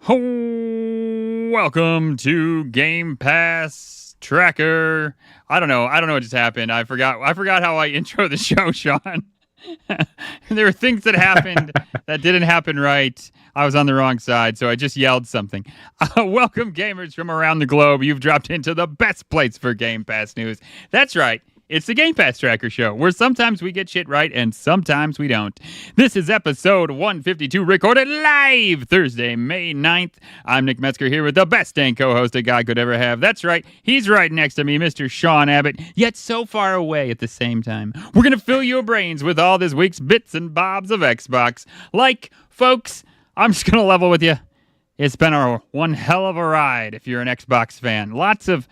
Welcome to Game Pass Tracker. I don't know what just happened. I forgot how I intro the show, Sean. There were things that happened that didn't happen right. I was on the wrong side, so I just yelled something. Welcome, gamers from around the globe. You've dropped into the best place for Game Pass news. That's right. It's the Game Pass Tracker Show, where sometimes we get shit right and sometimes we don't. This is episode 152, recorded live Thursday, May 9th. I'm Nick Metzger here with the best dang co-host a guy could ever have. That's right, he's right next to me, Mr. Sean Abbott, yet so far away at the same time. We're going to fill your brains with all this week's bits and bobs of Xbox. Folks, I'm just going to level with you. It's been one hell of a ride if you're an Xbox fan. Lots of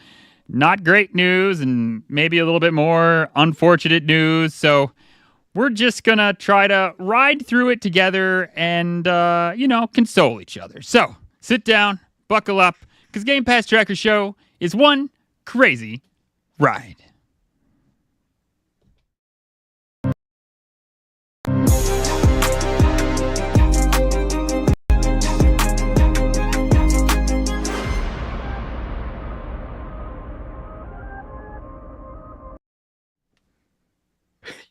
not great news and maybe a little bit more unfortunate news. So we're just going to try to ride through it together and, console each other. So sit down, buckle up, because Game Pass Tracker Show is one crazy ride.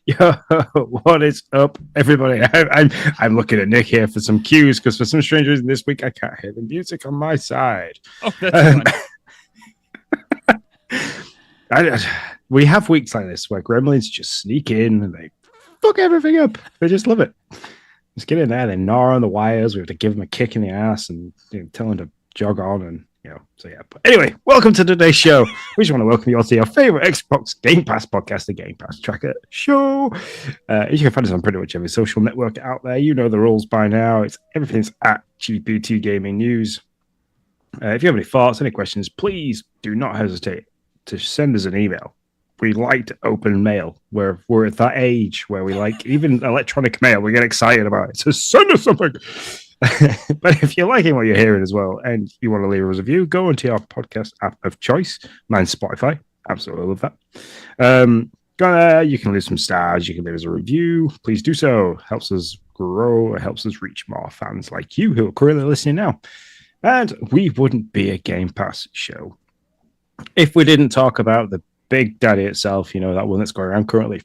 Yo, what is up, everybody? I'm looking at Nick here for some cues because for some strange reason this week I can't hear the music on my side. Oh, that's fun. We have weeks like this where gremlins just sneak in and they fuck everything up. They just love it. Just get in there, they gnaw on the wires. We have to give them a kick in the ass and tell them to jog on and. So yeah. But anyway, welcome to today's show. We just want to welcome you all to your favorite Xbox Game Pass podcast, the Game Pass Tracker Show. You can find us on pretty much every social network out there. You know the rules by now. Everything's at GP2 Gaming News. If you have any thoughts, any questions, please do not hesitate to send us an email. We like to open mail. We're at that age where we like even electronic mail. We get excited about it. So send us something. But if you're liking what you're hearing as well and you want to leave us a review, go into your podcast app of choice. Mine's Spotify. Absolutely love that. Go there. You can leave some stars. You can leave us a review. Please do so. Helps us grow. It helps us reach more fans like you who are currently listening now. And we wouldn't be a Game Pass show if we didn't talk about the Big Daddy itself. That one that's going around currently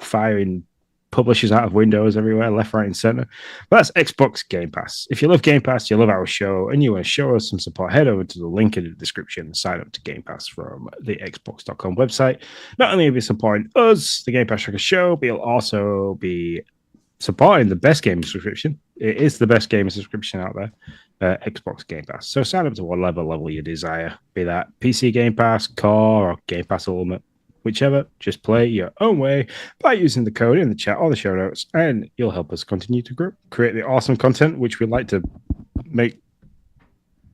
firing publishers out of windows everywhere, left, right, and center. But that's Xbox Game Pass. If you love Game Pass, you love our show, and you want to show us some support, head over to the link in the description and sign up to Game Pass from the Xbox.com website. Not only will you be supporting us, the Game Pass Tracker Show, but you'll also be supporting the best gaming subscription. It is the best gaming subscription out there, Xbox Game Pass. So sign up to whatever level you desire, be that PC Game Pass, Core, or Game Pass Ultimate. Whichever, just play your own way by using the code in the chat or the show notes, and you'll help us continue to grow, create the awesome content which we like to make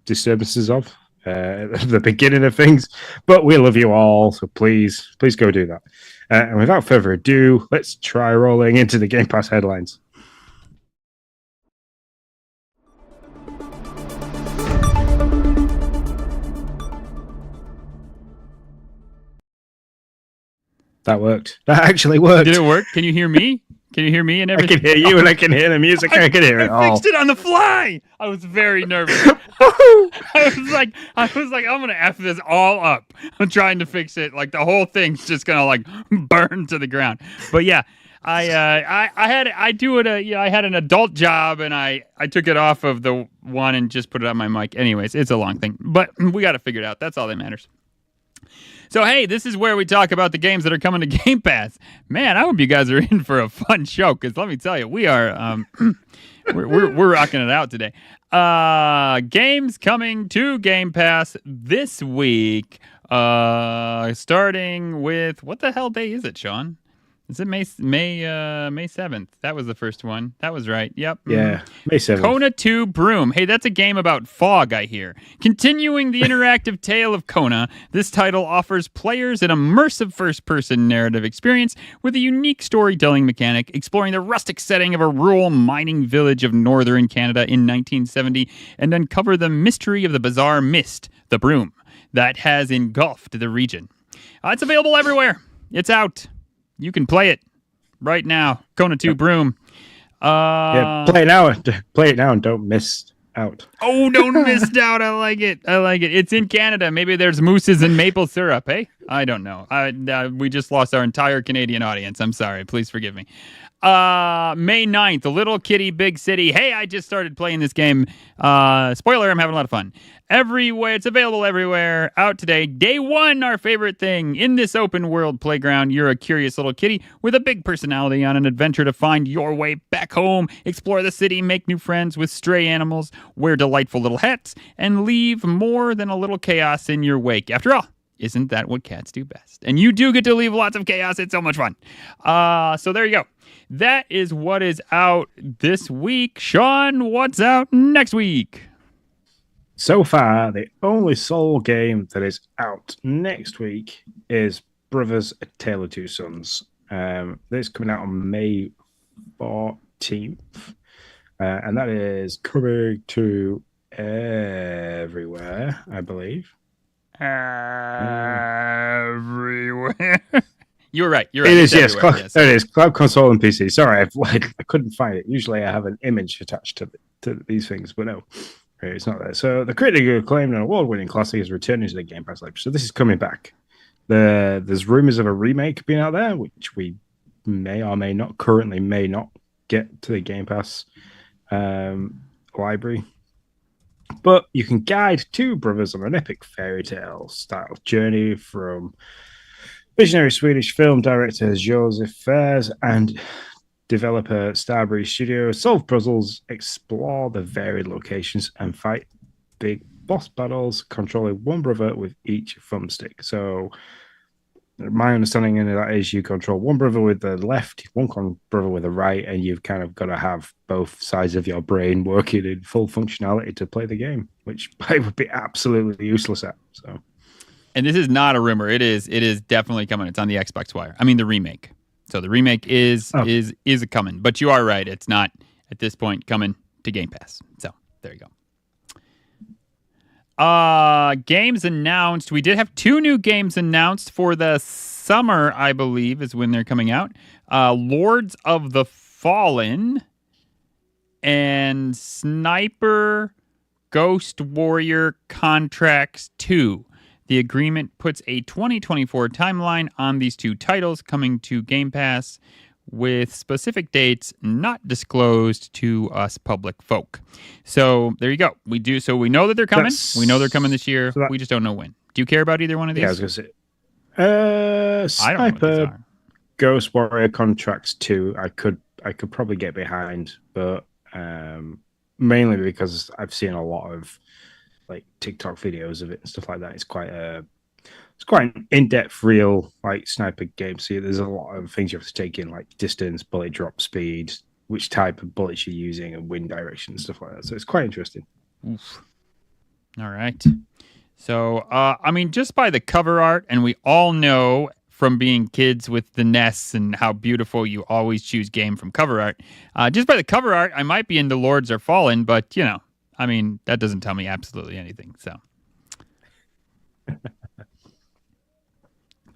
disturbances of at the beginning of things. But we love you all, so please go do that. And without further ado, let's try rolling into the Game Pass headlines. That worked. That actually worked. Did it work? Can you hear me? Can you hear me and everything? I can hear you and I can hear the music. I can hear it all. I fixed it on the fly. I was very nervous. I was like, I'm going to F this all up. I'm trying to fix it. Like the whole thing's just going to burn to the ground. But yeah, I had an adult job and I took it off of the one and just put it on my mic. Anyways, it's a long thing, but we got to figure it out. That's all that matters. So, hey, this is where we talk about the games that are coming to Game Pass. Man, I hope you guys are in for a fun show, because let me tell you, we are we're rocking it out today. Games coming to Game Pass this week, starting with, what the hell day is it, Sean? Is it May 7th? That was the first one. That was right. Yep. Yeah, May 7th. Kona 2 Broom. Hey, that's a game about fog, I hear. Continuing the interactive tale of Kona, this title offers players an immersive first-person narrative experience with a unique storytelling mechanic, exploring the rustic setting of a rural mining village of northern Canada in 1970, and uncover the mystery of the bizarre mist, the broom, that has engulfed the region. It's available everywhere. It's out. You can play it right now. Kona 2 Broom. Play it now and don't miss out. Oh, don't miss out. I like it. It's in Canada. Maybe there's mooses and maple syrup. Hey, I don't know. We just lost our entire Canadian audience. I'm sorry. Please forgive me. May 9th, Little Kitty Big City. Hey, I just started playing this game. Spoiler, I'm having a lot of fun. Everywhere, it's available everywhere. Out today. Day 1, our favorite thing. In this open world playground, you're a curious little kitty with a big personality on an adventure to find your way back home, explore the city, make new friends with stray animals, wear delightful little hats, and leave more than a little chaos in your wake. After all, isn't that what cats do best? And you do get to leave lots of chaos. It's so much fun. So there you go. That is what is out this week. Sean, what's out next week? So far, the only sole game that is out next week is Brothers: A Tale of Two Sons. This is coming out on May 14th. And that is coming to everywhere, I believe. Everywhere. You're right. It is, yes. It is. Cloud console and PC. Sorry, I couldn't find it. Usually I have an image attached to these things, but no, it's not there. So the critically acclaimed and award-winning classic is returning to the Game Pass library. So this is coming back. There's rumors of a remake being out there, which we may or may not get to the Game Pass library. But you can guide two brothers on an epic fairy tale style journey from visionary Swedish film director Josef Fares and developer Starbreeze Studios solve puzzles, explore the varied locations, and fight big boss battles, controlling one brother with each thumbstick. So my understanding of that is you control one brother with the left, one brother with the right, and you've kind of got to have both sides of your brain working in full functionality to play the game, which I would be absolutely useless at. So, and this is not a rumor. It is definitely coming. It's on the Xbox Wire. I mean, the remake. So the remake is coming. But you are right. It's not at this point coming to Game Pass. So there you go. Games announced. We did have 2 new games announced for the summer, I believe, is when they're coming out. Lords of the Fallen and Sniper Ghost Warrior Contracts 2. The agreement puts a 2024 timeline on these 2 titles coming to Game Pass, with specific dates not disclosed to us public folk. So there you go. We know that they're coming. We know they're coming this year. We just don't know when. Do you care about either one of these? Yeah, I was going to say. Sniper Ghost Warrior Contracts 2, I could probably get behind, but mainly because I've seen a lot of like TikTok videos of it and stuff like that. It's quite an in-depth, real like sniper game. So there's a lot of things you have to take in, like distance, bullet drop speed, which type of bullets you're using, and wind direction and stuff like that. So it's quite interesting. Oof. All right. So I mean, just by the cover art, and we all know from being kids with the NES and how beautiful you always choose game from cover art. Just by the cover art, I might be into Lords Are Fallen, but I mean, that doesn't tell me absolutely anything. So.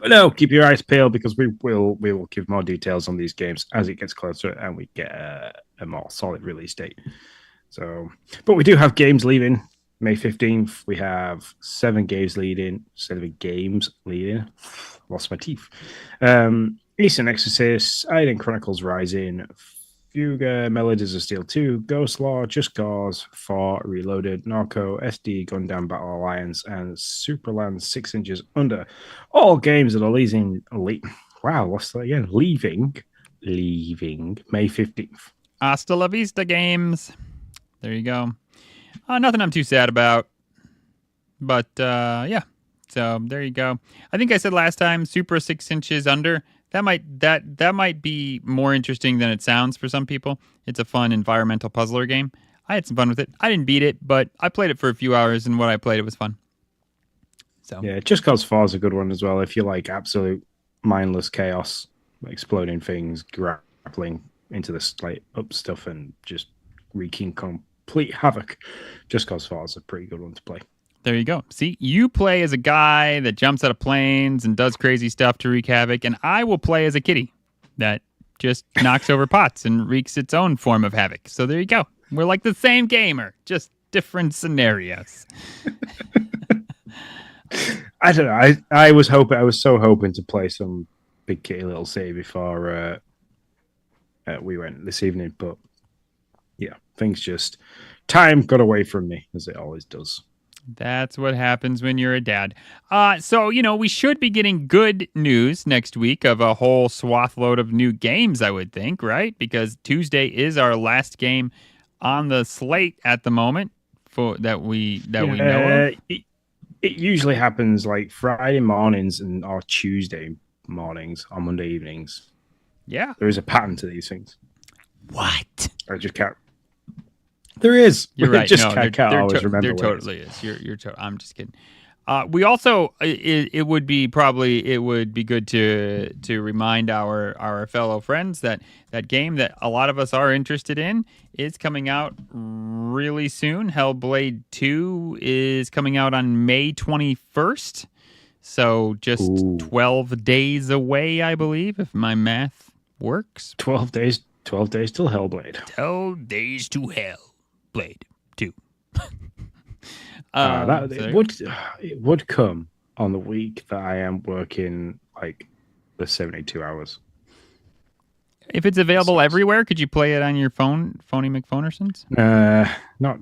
But no, keep your eyes peeled because we will give more details on these games as it gets closer and we get a more solid release date. So, but we do have games leaving May 15th. We have 7 games leading. Lost my teeth. Eastern Exorcist, Iden Chronicles Rising, Fuga, Melodies of Steel 2, Ghost Law, Just Cause 4, Reloaded, Narco, SD, Gundam Battle Alliance, and Superland 6 Inches Under. All games that are leaving May 15th. Hasta la vista, games. There you go. Nothing I'm too sad about. But, yeah. So, there you go. I think I said last time, Super 6 Inches Under. That might be more interesting than it sounds for some people. It's a fun environmental puzzler game. I had some fun with it. I didn't beat it, but I played it for a few hours, and when I played it was fun. So yeah, Just Cause 4 is a good one as well. If you like absolute mindless chaos, exploding things, grappling into the up stuff, and just wreaking complete havoc, Just Cause 4 is a pretty good one to play. There you go. See, you play as a guy that jumps out of planes and does crazy stuff to wreak havoc, and I will play as a kitty that just knocks over pots and wreaks its own form of havoc. So there you go. We're like the same gamer, just different scenarios. I don't know. I was so hoping to play some Big Kitty Little City before we went this evening, but yeah, time got away from me, as it always does. That's what happens when you're a dad. So, we should be getting good news next week of a whole swath load of new games, I would think, right? Because Tuesday is our last game on the slate at the moment that we know of. It usually happens like Friday mornings or Tuesday mornings or Monday evenings. Yeah. There is a pattern to these things. What? I just can't. There is. You're right. Just can't always remember. There totally is. You're I'm just kidding. We also it would be good to remind our fellow friends that game that a lot of us are interested in is coming out really soon. Hellblade 2 is coming out on May 21st. So just 12 days away, I believe, if my math works. 12 days till Hellblade. 12 days to Hellblade 2. It would come on the week that I am working like the 72 hours. If it's available everywhere, could you play it on your phone, Phony McPhonersons? Not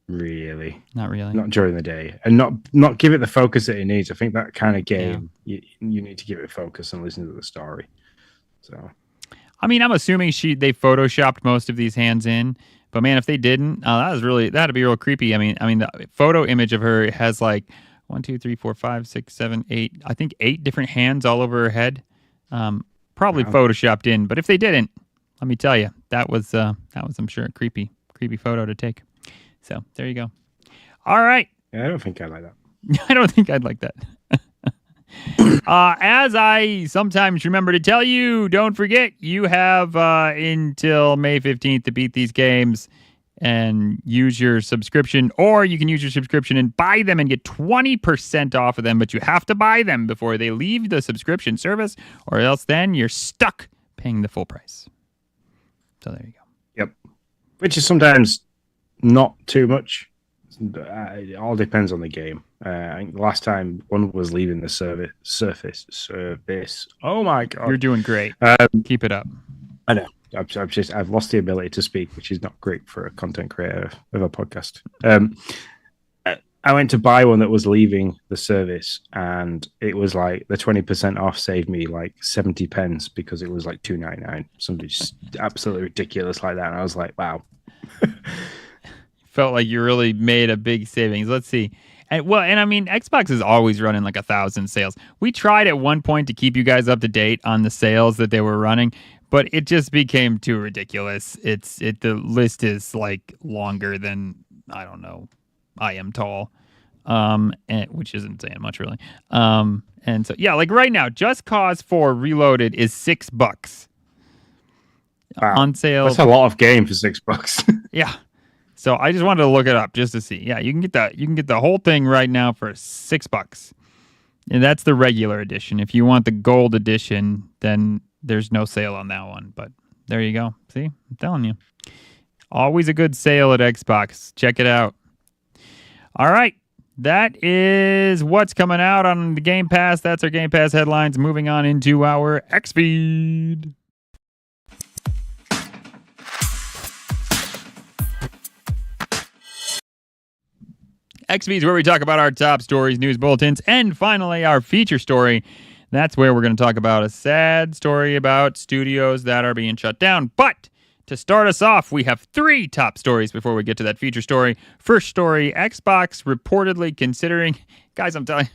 really. Not really. Not during the day, and not give it the focus that it needs. I think that kind of game, you need to give it focus and listen to the story. So, I mean, I'm assuming they photoshopped most of these hands in. But man, if they didn't, that'd be real creepy. I mean, the photo image of her has like 1, 2, 3, 4, 5, 6, 7, 8. I think 8 different hands all over her head. Probably photoshopped in. But if they didn't, let me tell you, that was I'm sure a creepy photo to take. So there you go. All right. Yeah, I don't think I'd like that. I don't think I'd like that. As I sometimes remember to tell you, don't forget, you have until May 15th to beat these games and use your subscription, or you can use your subscription and buy them and get 20% off of them, but you have to buy them before they leave the subscription service, or else then you're stuck paying the full price. So there you go. Yep. Which is sometimes not too much. It all depends on the game. I think the last time one was leaving the service. Oh my god, you're doing great. Keep it up. I know. I've lost the ability to speak, which is not great for a content creator of a podcast. I went to buy one that was leaving the service, and it was like the 20% off saved me like 70 pence because it was like $2.99. Something just absolutely ridiculous like that, and I was like, wow. Felt like you really made a big savings. Let's see. And I mean, Xbox is always running like 1,000 sales. We tried at one point to keep you guys up to date on the sales that they were running, but it just became too ridiculous. The list is like longer than, I don't know, I am tall, which isn't saying much really. And so yeah, like right now, Just Cause 4 Reloaded is $6 on sale. That's a lot of game for $6. Yeah. So I just wanted to look it up just to see. Yeah, you can get the whole thing right now for $6. And that's the regular edition. If you want the gold edition, then there's no sale on that one. But there you go. See? I'm telling you. Always a good sale at Xbox. Check it out. All right. That is what's coming out on the Game Pass. That's our Game Pass headlines. Moving on into our X-Feed. XP is where we talk about our top stories, news bulletins, and finally our feature story. That's where we're going to talk about a sad story about studios that are being shut down. But to start us off, we have 3 top stories before we get to that feature story. First story, Xbox reportedly considering... Guys, I'm telling you,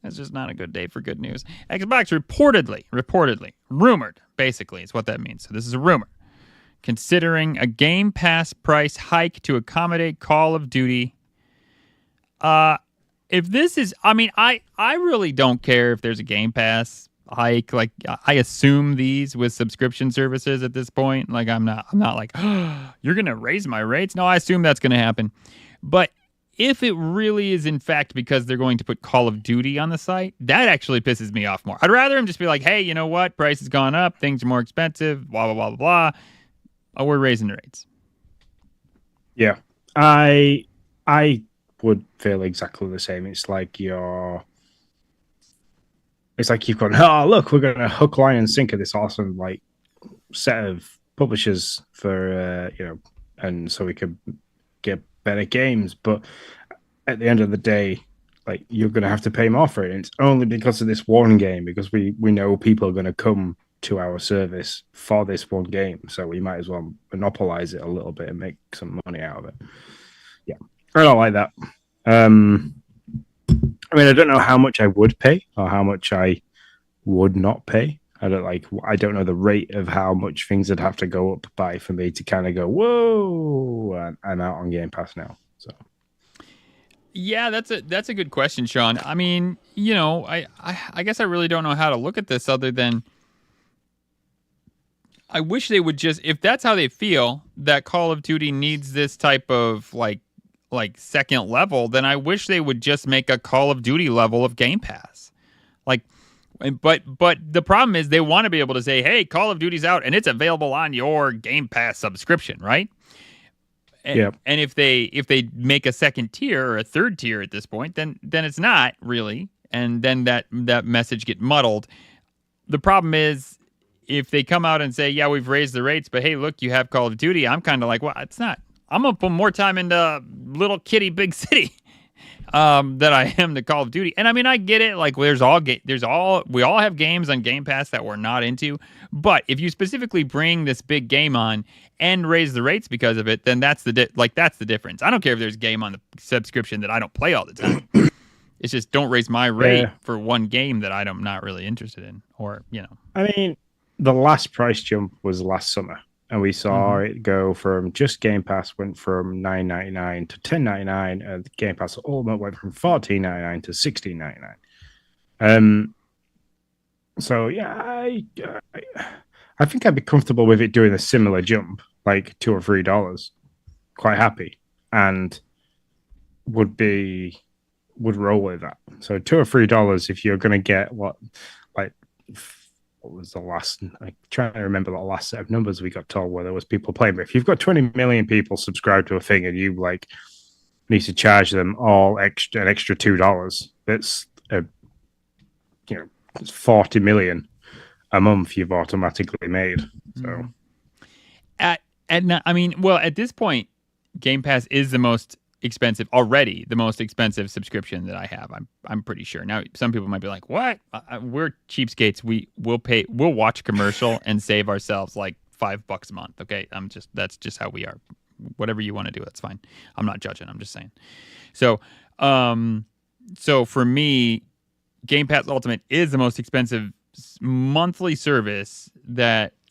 that's just not a good day for good news. Xbox reportedly, rumored, basically, is what that means. So this is a rumor. Considering a Game Pass price hike to accommodate Call of Duty... if this is, I mean, I really don't care if there's a Game Pass hike. Like, I assume these with subscription services at this point. Like, I'm not like, oh, you're going to raise my rates. No, I assume that's going to happen. But if it really is, in fact, because they're going to put Call of Duty on the site, that actually pisses me off more. I'd rather them just be like, hey, you know what? Price has gone up. Things are more expensive. Blah, blah, blah, blah, blah. Oh, we're raising the rates. Yeah. I would feel exactly the same. It's like you've gone, oh look, we're gonna hook, line, and sinker this awesome like set of publishers for and so we could get better games. But at the end of the day, like you're gonna have to pay more for it. And it's only because of this one game, because we know people are gonna come to our service for this one game. So we might as well monopolize it a little bit and make some money out of it. Yeah. I don't like that. I mean, I don't know how much I would pay or how much I would not pay. I don't know the rate of how much things would have to go up by for me to kind of go, whoa, I'm out on Game Pass now. So Yeah, that's a good question, Sean. I mean, I guess I really don't know how to look at this other than I wish they would just, if that's how they feel that Call of Duty needs this type of like second level, then I wish they would just make a Call of Duty level of Game Pass. Like, but the problem is they want to be able to say, hey, Call of Duty's out and it's available on your Game Pass subscription, right? And if they make a second tier or a third tier at this point, then it's not really, and then that message get muddled. The problem is if they come out and say, yeah, we've raised the rates, but hey, look, you have Call of Duty. I'm kind of like, well, it's not. I'm gonna put more time into Little Kitty Big City than I am to Call of Duty. And I mean, I get it. Like, we all have games on Game Pass that we're not into. But if you specifically bring this big game on and raise the rates because of it, then that's the difference. I don't care if there's a game on the subscription that I don't play all the time. It's just don't raise my rate for one game that I'm not really interested in, or I mean, the last price jump was last summer. And we saw it go from just Game Pass went from $9.99 to $10.99, and Game Pass Ultimate went from $14.99 to $16.99. So yeah, I think I'd be comfortable with it doing a similar jump, like $2 or $3, quite happy, and would roll with that. So $2 or $3 if you're going to get what was the last? I'm trying to remember the last set of numbers we got told where there was people playing. But if you've got 20 million people subscribed to a thing and you need to charge them all an extra $2, that's it's 40 million a month you've automatically made. So at this point, Game Pass is the most expensive subscription that I have. I'm pretty sure. Now some people might be like, what? We're cheapskates. We'll watch a commercial and save ourselves like $5 a month. Okay. That's just how we are. Whatever you want to do, that's fine. I'm not judging. I'm just saying. So for me, Game Pass Ultimate is the most expensive monthly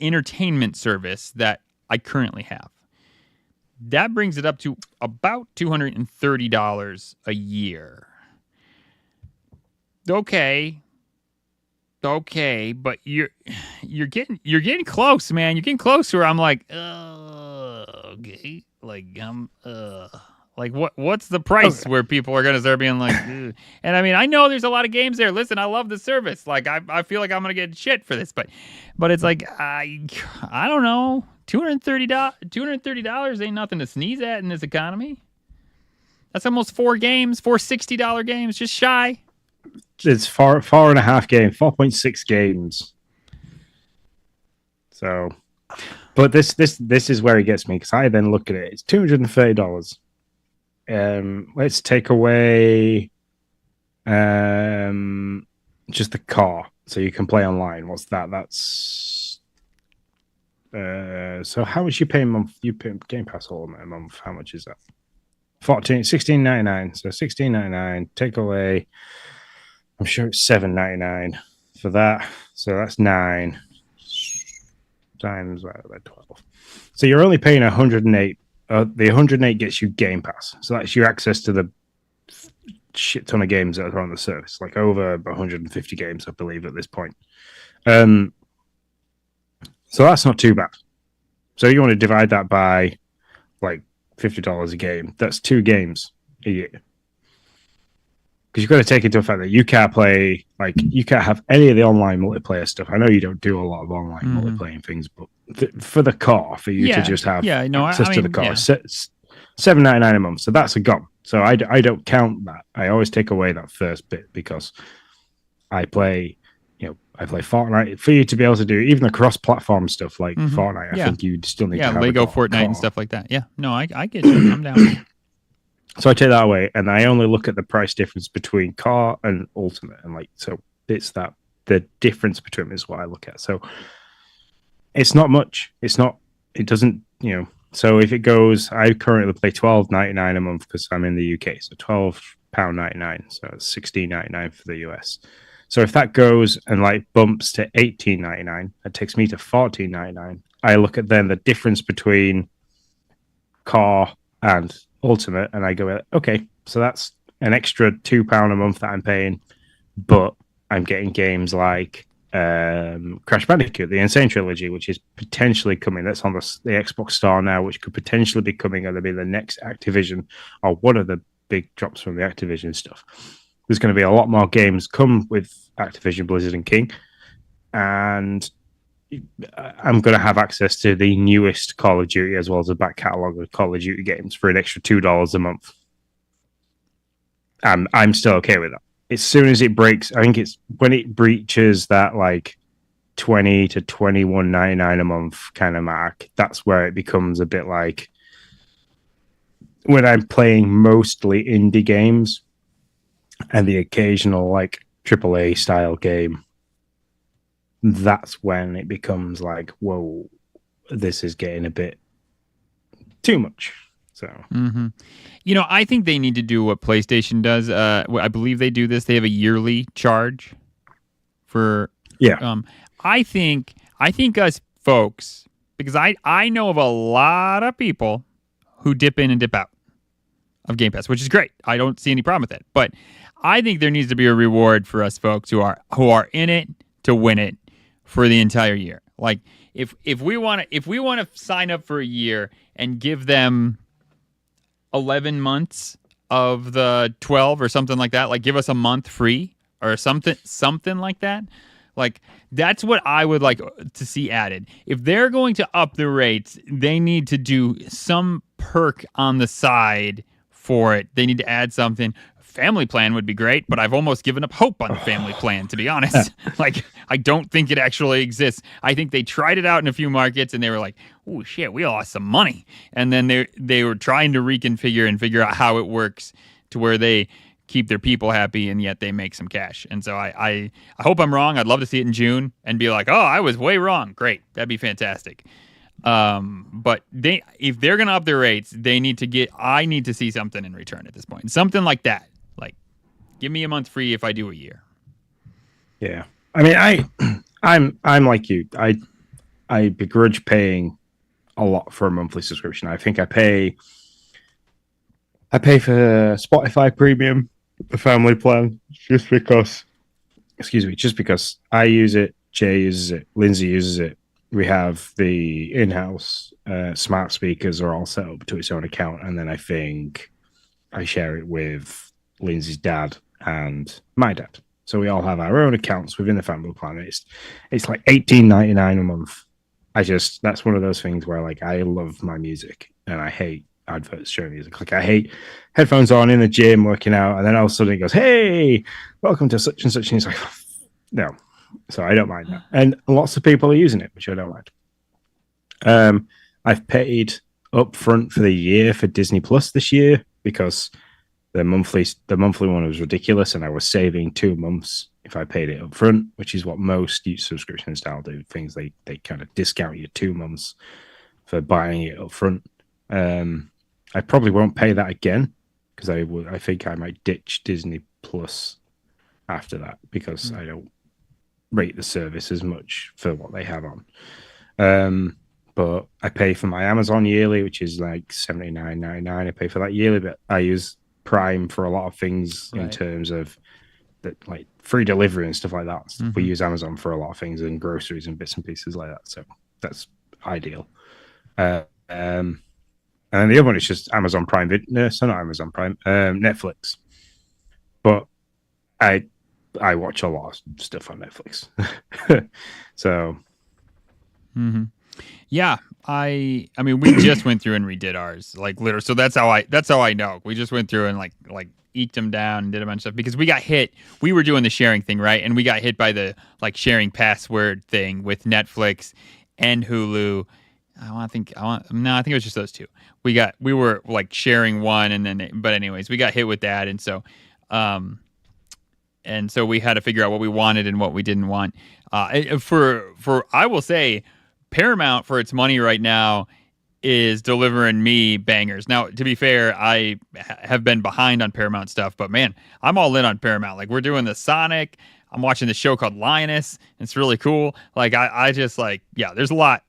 entertainment service that I currently have. That brings it up to about $230 a year. Okay, but you're getting close, man. You're getting close where I'm like, okay, like what's the price where people are gonna start being like, ugh. And I mean, I know there's a lot of games there. Listen, I love the service. Like I feel like I'm gonna get shit for this, but it's like I don't know. $230 ain't nothing to sneeze at in this economy. That's almost 4 $60 games, just shy. It's 4.5 games, 4.6 games. So, but this is where it gets me, because I then look at it. It's $230. Let's take away just the car, so you can play online. What's that? That's so how much you pay a month? You pay Game Pass Ultimate a month. How much is that? $16.99. So $16.99. Take away, I'm sure it's $7.99 for that. So that's 9 times 12. So you're only paying 108. The 108 gets you Game Pass. So that's your access to the shit ton of games that are on the service, like over 150 games, I believe, at this point. So that's not too bad. So you want to divide that by like $50 a game. That's 2 games a year. Because you've got to take into account that you can't play, like, you can't have any of the online multiplayer stuff. I know you don't do a lot of online multiplayer things, but for the car, for you to just have access to the car, $7.99 a month. So that's a gone. So I don't count that. I always take away that first bit because I play, I play Fortnite. For you to be able to do even the cross-platform stuff like Fortnite, I think you still need to have Lego Fortnite and stuff like that. Yeah, no, I get you. I'm down. So I take that away, and I only look at the price difference between car and ultimate, and so it's that the difference between them is what I look at. So it's not much. It's not. It doesn't. So if it goes, I currently pay $12.99 a month because I'm in the UK. So £12.99. So it's $16.99 for the US. So if that goes and bumps to $18.99, that takes me to $14.99. I look at then the difference between car and ultimate, and I go, okay, so that's an extra £2 a month that I'm paying, but I'm getting games like Crash Bandicoot, the Insane Trilogy, which is potentially coming. That's on the Xbox Store now, which could potentially be coming, or be the next Activision, or one of the big drops from the Activision stuff. There's going to be a lot more games come with Activision, Blizzard, and King, and I'm going to have access to the newest Call of Duty as well as the back catalogue of Call of Duty games for an extra $2 a month. And I'm still okay with that. As soon as it breaks, I think it's when it breaches that $20 to $21.99 a month kind of mark, that's where it becomes a bit like when I'm playing mostly indie games and the occasional AAA style game. That's when it becomes whoa, this is getting a bit too much. So, I think they need to do what PlayStation does. I believe they do this. They have a yearly charge for. Yeah. I think us folks, because I know of a lot of people who dip in and dip out of Game Pass, which is great. I don't see any problem with it. But I think there needs to be a reward for us folks who are in it to win it for the entire year. Like if we want to sign up for a year and give them 11 months of the 12 or something like that, give us a month free or something like that. That's what I would like to see added. If they're going to up the rates, they need to do some perk on the side for it. They need to add something. Family plan would be great, but I've almost given up hope on the family plan, to be honest. I don't think it actually exists. I think they tried it out in a few markets and they were like, oh shit, we lost some money. And then they were trying to reconfigure and figure out how it works to where they keep their people happy and yet they make some cash. And so I hope I'm wrong. I'd love to see it in June and be like, oh, I was way wrong. Great. That'd be fantastic. But if they're going to up their rates, I need to see something in return at this point. Something like that. Give me a month free if I do a year. Yeah. I mean, I'm like you. I begrudge paying a lot for a monthly subscription. I think I pay for Spotify Premium, the family plan, just because I use it, Jay uses it, Lindsay uses it. We have the in-house smart speakers are all set up to its own account, and then I think I share it with Lindsay's dad and my dad. So we all have our own accounts within the family plan. It's like $18.99 a month. That's one of those things where I love my music and I hate adverts showing music. I hate headphones on in the gym working out, and then all of a sudden it goes, "Hey, welcome to such and such," and it's like, no. So I don't mind that, and lots of people are using it, which I don't mind. I've paid up front for the year for Disney Plus this year because the monthly one was ridiculous, and I was saving 2 months if I paid it up front, which is what most subscription style do. Things they kind of discount you 2 months for buying it up front. I probably won't pay that again because I think I might ditch Disney Plus after that because I don't rate the service as much for what they have on. But I pay for my Amazon yearly, which is $79.99. I pay for that yearly, but I use Prime for a lot of things in terms of that, free delivery and stuff like that. Mm-hmm. We use Amazon for a lot of things and groceries and bits and pieces like that. So that's ideal. And then the other one is just Amazon Prime. No, so not Amazon Prime. Netflix. But I watch a lot of stuff on Netflix. So. Mm-hmm. Yeah, I mean, we just went through and redid ours, like literally. So that's how I know. We just went through and like eked them down and did a bunch of stuff because we got hit. We were doing the sharing thing, right? And we got hit by the like sharing password thing with Netflix and Hulu. I think it was just those two. We were like sharing one, and then but anyways, we got hit with that, um and so we had to figure out what we wanted and what we didn't want. For I will say, Paramount for its money right now is delivering me bangers. Now, to be fair, I have been behind on Paramount stuff, but man, I'm all in on Paramount. Like we're doing the Sonic. I'm watching the show called Lioness. It's really cool. Like I just like yeah. There's a lot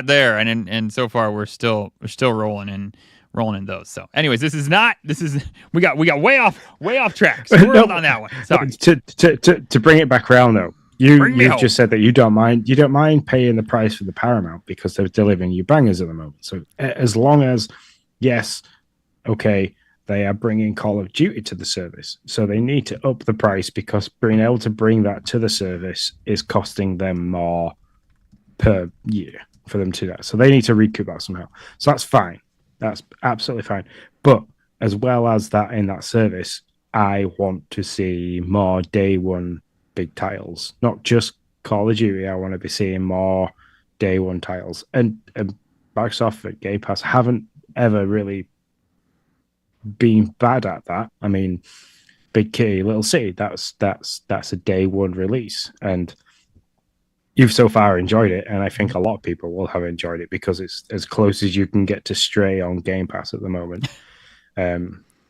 there, and so far we're still rolling in those. So, anyways, we got way off track. Swirled on that one. Sorry. To bring it back around though, you've just said that you don't mind paying the price for the Paramount because they're delivering you bangers at the moment. So as long as yes, okay, they are bringing Call of Duty to the service, so they need to up the price because being able to bring that to the service is costing them more per year for them to do that. So they need to recoup that somehow. So that's fine. That's absolutely fine. But as well as that in that service, I want to see more day one big titles, not just Call of Duty. I want to be seeing more day one titles. And Microsoft at Game Pass haven't ever really been bad at that. I mean, Big Kitty, Little City, that's a day one release. And you've so far enjoyed it, and I think a lot of people will have enjoyed it because it's as close as you can get to Stray on Game Pass at the moment.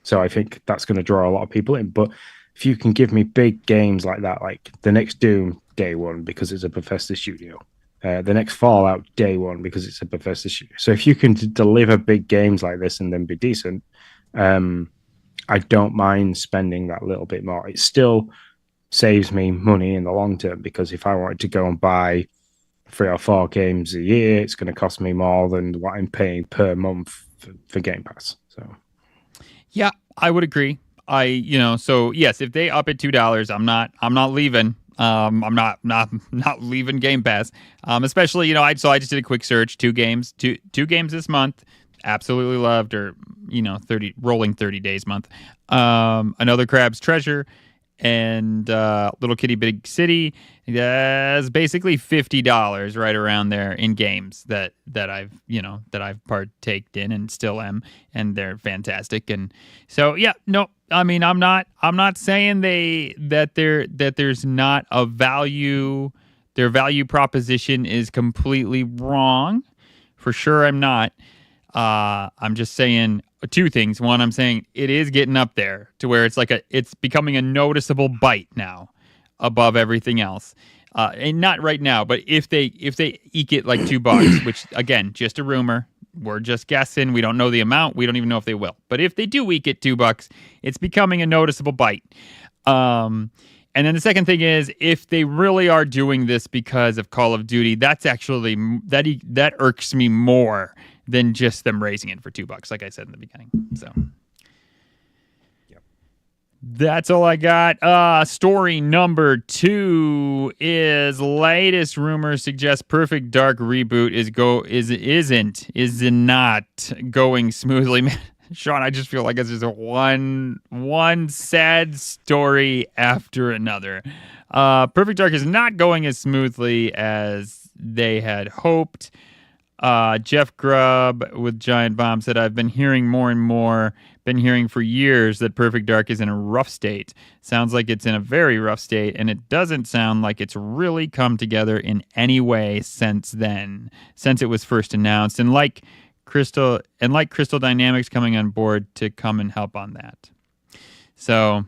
So I think that's going to draw a lot of people in. But if you can give me big games like that, like the next Doom day one because it's a Bethesda studio, the next Fallout day one because it's a Bethesda studio. So if you can deliver big games like this and then be decent, I don't mind spending that little bit more. It still saves me money in the long term because if I wanted to go and buy 3 or 4 games a year, it's going to cost me more than what I'm paying per month for Game Pass. So, yeah, I would agree. So yes, if they up it $2, I'm not leaving. I'm not leaving Game Pass. Especially, I just did a quick search, two games this month. Absolutely loved, or 30 days month. Another Crab's Treasure and Little Kitty Big City. That's basically $50 right around there in games that I've partaked in and still am, and they're fantastic. And so yeah, no, I mean I'm not saying that there's not a value. Their value proposition is completely wrong. For sure, I'm not. I'm just saying two things. One, I'm saying it is getting up there to where it's becoming a noticeable bite now above everything else. And not right now, but if they eke it like $2, which again, just a rumor, we're just guessing. We don't know the amount. We don't even know if they will. But if they do eke it $2, it's becoming a noticeable bite. And then the second thing is, if they really are doing this because of Call of Duty, that's actually that irks me more than just them raising it for $2, like I said in the beginning. So, yep. That's all I got. Story number 2 is latest rumors suggest Perfect Dark reboot is not going smoothly. Man, Sean, I just feel like it's just one sad story after another. Perfect Dark is not going as smoothly as they had hoped. Jeff Grubb with Giant Bomb said, I've been hearing more and more, been hearing for years that Perfect Dark is in a rough state. Sounds like it's in a very rough state, and it doesn't sound like it's really come together in any way since it was first announced. And like Crystal Dynamics coming on board to come and help on that. So,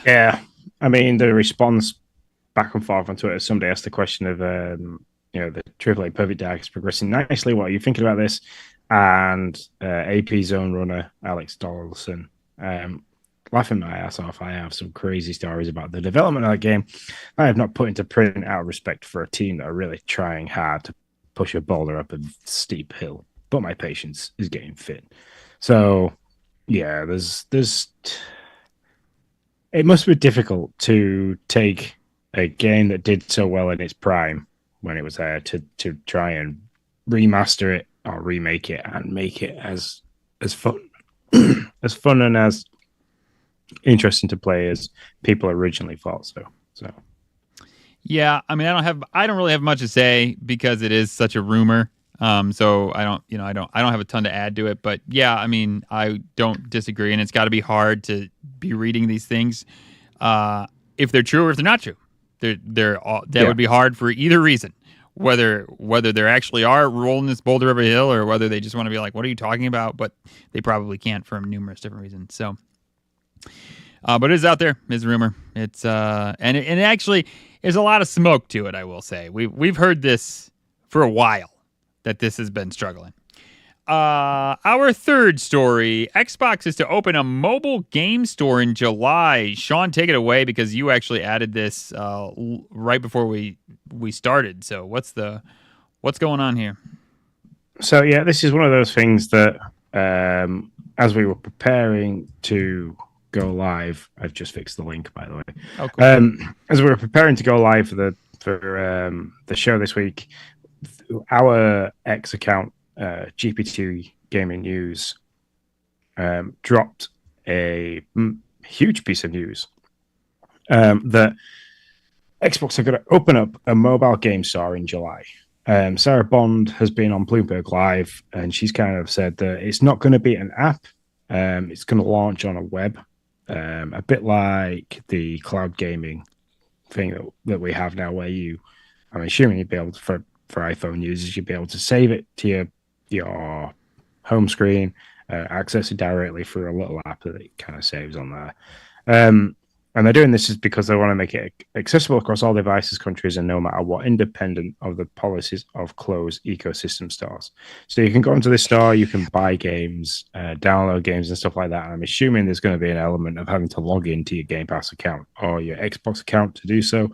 yeah, I mean, the response back and forth on Twitter, somebody asked the question of, the AAA Perfect Dark is progressing nicely. What are you thinking about this? And AP Zone Runner, Alex Donaldson, laughing my ass off. I have some crazy stories about the development of that game. I have not put into print out of respect for a team that are really trying hard to push a boulder up a steep hill. But my patience is getting fit. So, yeah, there's it must be difficult to take a game that did so well in its prime when it was there to try and remaster it or remake it and make it as fun as fun and as interesting to play as people originally thought. So Yeah, I mean, I don't really have much to say because it is such a rumor. So I don't, I don't have a ton to add to it. But yeah, I mean, I don't disagree, and it's got to be hard to be reading these things, if they're true or if they're not true. That would be hard for either reason. Whether they actually are rolling this boulder over a hill, or whether they just want to be like, "What are you talking about?" But they probably can't for numerous different reasons. So, but it is out there. It's a rumor. It's and it actually there's a lot of smoke to it. I will say we've heard this for a while that this has been struggling. Our third story: Xbox is to open a mobile game store in July. Sean, take it away because you actually added this right before we started. So what's going on here? So yeah, this is one of those things that as we were preparing to go live, I've just fixed the link, by the way. Oh, cool. As we were preparing to go live for the show this week, our X account, GPT Gaming News, dropped a huge piece of news that Xbox are going to open up a mobile game store in July. Sarah Bond has been on Bloomberg Live, and she's kind of said that it's not going to be an app. It's going to launch on a web, a bit like the cloud gaming thing that we have now, where I'm assuming you'd be able to, for iPhone users, you'd be able to save it to your home screen, access it directly through a little app that it kind of saves on there. And they're doing this is because they want to make it accessible across all devices, countries, and no matter what, independent of the policies of closed ecosystem stores. So you can go into this store, you can buy games, download games and stuff like that. And I'm assuming there's going to be an element of having to log into your Game Pass account or your Xbox account to do so.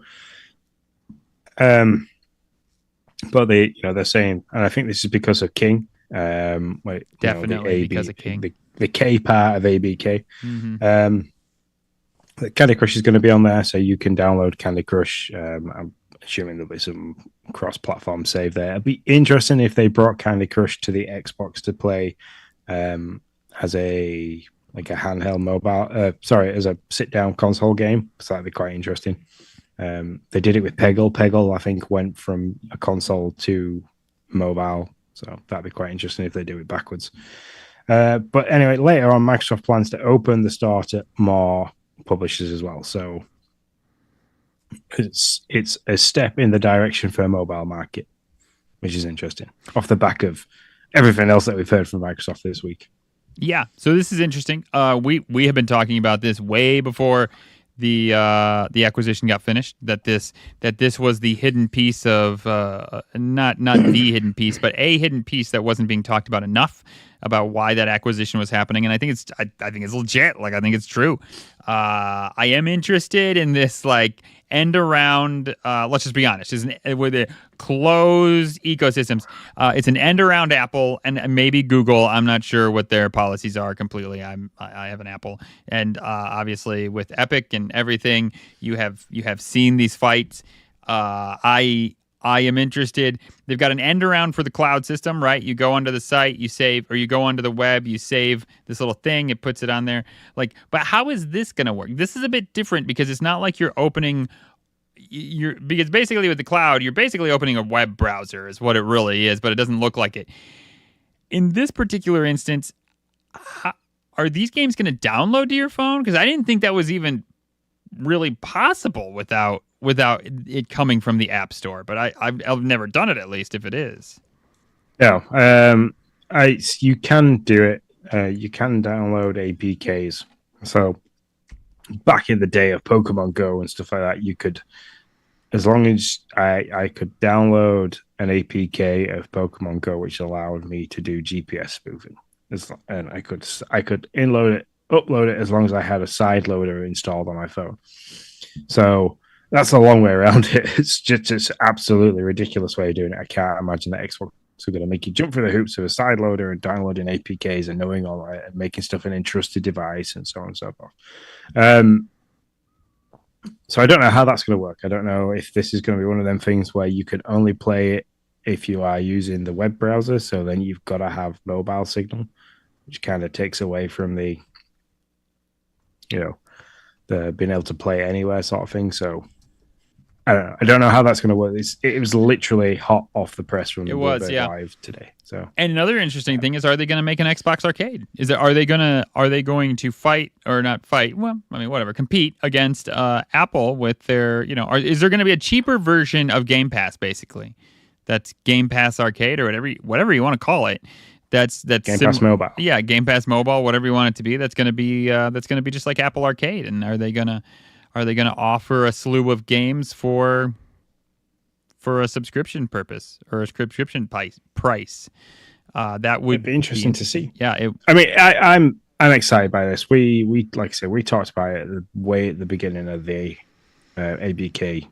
But they're saying, and I think this is because of King. Definitely because of King. The K part of ABK. Mm-hmm. Candy Crush is going to be on there, so you can download Candy Crush. I'm assuming there'll be some cross-platform save there. It'd be interesting if they brought Candy Crush to the Xbox to play as a handheld mobile. As a sit-down console game. So that'd be quite interesting. They did it with Peggle. Peggle, I think, went from a console to mobile, so that'd be quite interesting if they do it backwards. But anyway, later on, Microsoft plans to open the store to more publishers as well. So it's a step in the direction for a mobile market, which is interesting off the back of everything else that we've heard from Microsoft this week. Yeah, so this is interesting. We have been talking about this way before the acquisition got finished. That this was the hidden piece of not the hidden piece, but a hidden piece that wasn't being talked about enough about why that acquisition was happening. And I think it's legit. Like, I think it's true. I am interested in this end around. Let's just be honest. With the closed ecosystems, it's an end around Apple and maybe Google. I'm not sure what their policies are completely. I have an Apple, and obviously with Epic and everything, you have seen these fights. I am interested. They've got an end around for the cloud system, right? You go onto the site, you save, or you go onto the web, you save this little thing, it puts it on there. But how is this going to work? This is a bit different because it's not like you're opening, because basically with the cloud, you're basically opening a web browser is what it really is, but it doesn't look like it. In this particular instance, are these games going to download to your phone? Because I didn't think that was even really possible without it coming from the App Store, but I've never done it, at least if it is. No, you can do it. You can download APKs. So back in the day of Pokemon Go and stuff like that, you could, as long as I could download an APK of Pokemon Go, which allowed me to do GPS spoofing, and I could upload it as long as I had a side loader installed on my phone. So that's a long way around it. It's just absolutely ridiculous way of doing it. I can't imagine that Xbox are going to make you jump through the hoops of a side loader and downloading APKs and knowing all that and making stuff an entrusted device and so on and so forth. So I don't know how that's going to work. I don't know if this is going to be one of them things where you can only play it if you are using the web browser. So then you've got to have mobile signal, which kind of takes away from the, the being able to play it anywhere sort of thing. So I don't know. I don't know how that's going to work. It was literally hot off the press from the Bluebird Live today. So, and another interesting thing is, are they going to make an Xbox Arcade? Are they going to fight or not fight? Well, I mean, whatever, compete against Apple with their, is there going to be a cheaper version of Game Pass, basically? That's Game Pass Arcade or whatever you want to call it. That's Game Pass Mobile. Yeah, Game Pass Mobile, whatever you want it to be. That's going to be just like Apple Arcade. And are they gonna offer a slew of games for a subscription purpose or a subscription price? That would be interesting to see. Yeah, I'm excited by this. We like I said, we talked about it way at the beginning of the ABK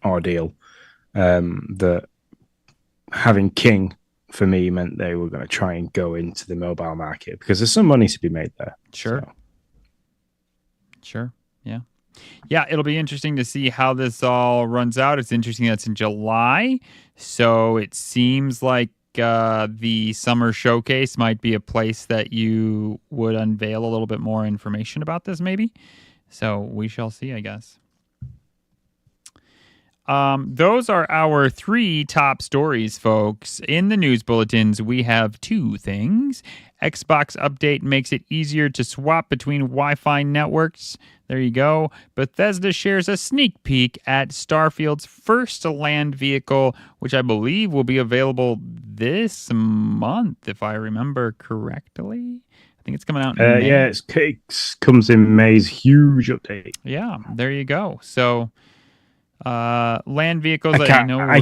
ordeal. That having King for me meant they were going to try and go into the mobile market because there's some money to be made there. Sure. Yeah, it'll be interesting to see how this all runs out. It's interesting that's in July, so it seems like the summer showcase might be a place that you would unveil a little bit more information about this, maybe. So we shall see, I guess. Those are our 3 top stories, folks. In the news bulletins, we have 2 things. Xbox update makes it easier to swap between Wi-Fi networks. There you go. Bethesda shares a sneak peek at Starfield's first land vehicle, which I believe will be available this month, if I remember correctly. I think it's coming out in May. Yeah, it comes in May's huge update. Yeah, there you go. So, land vehicles I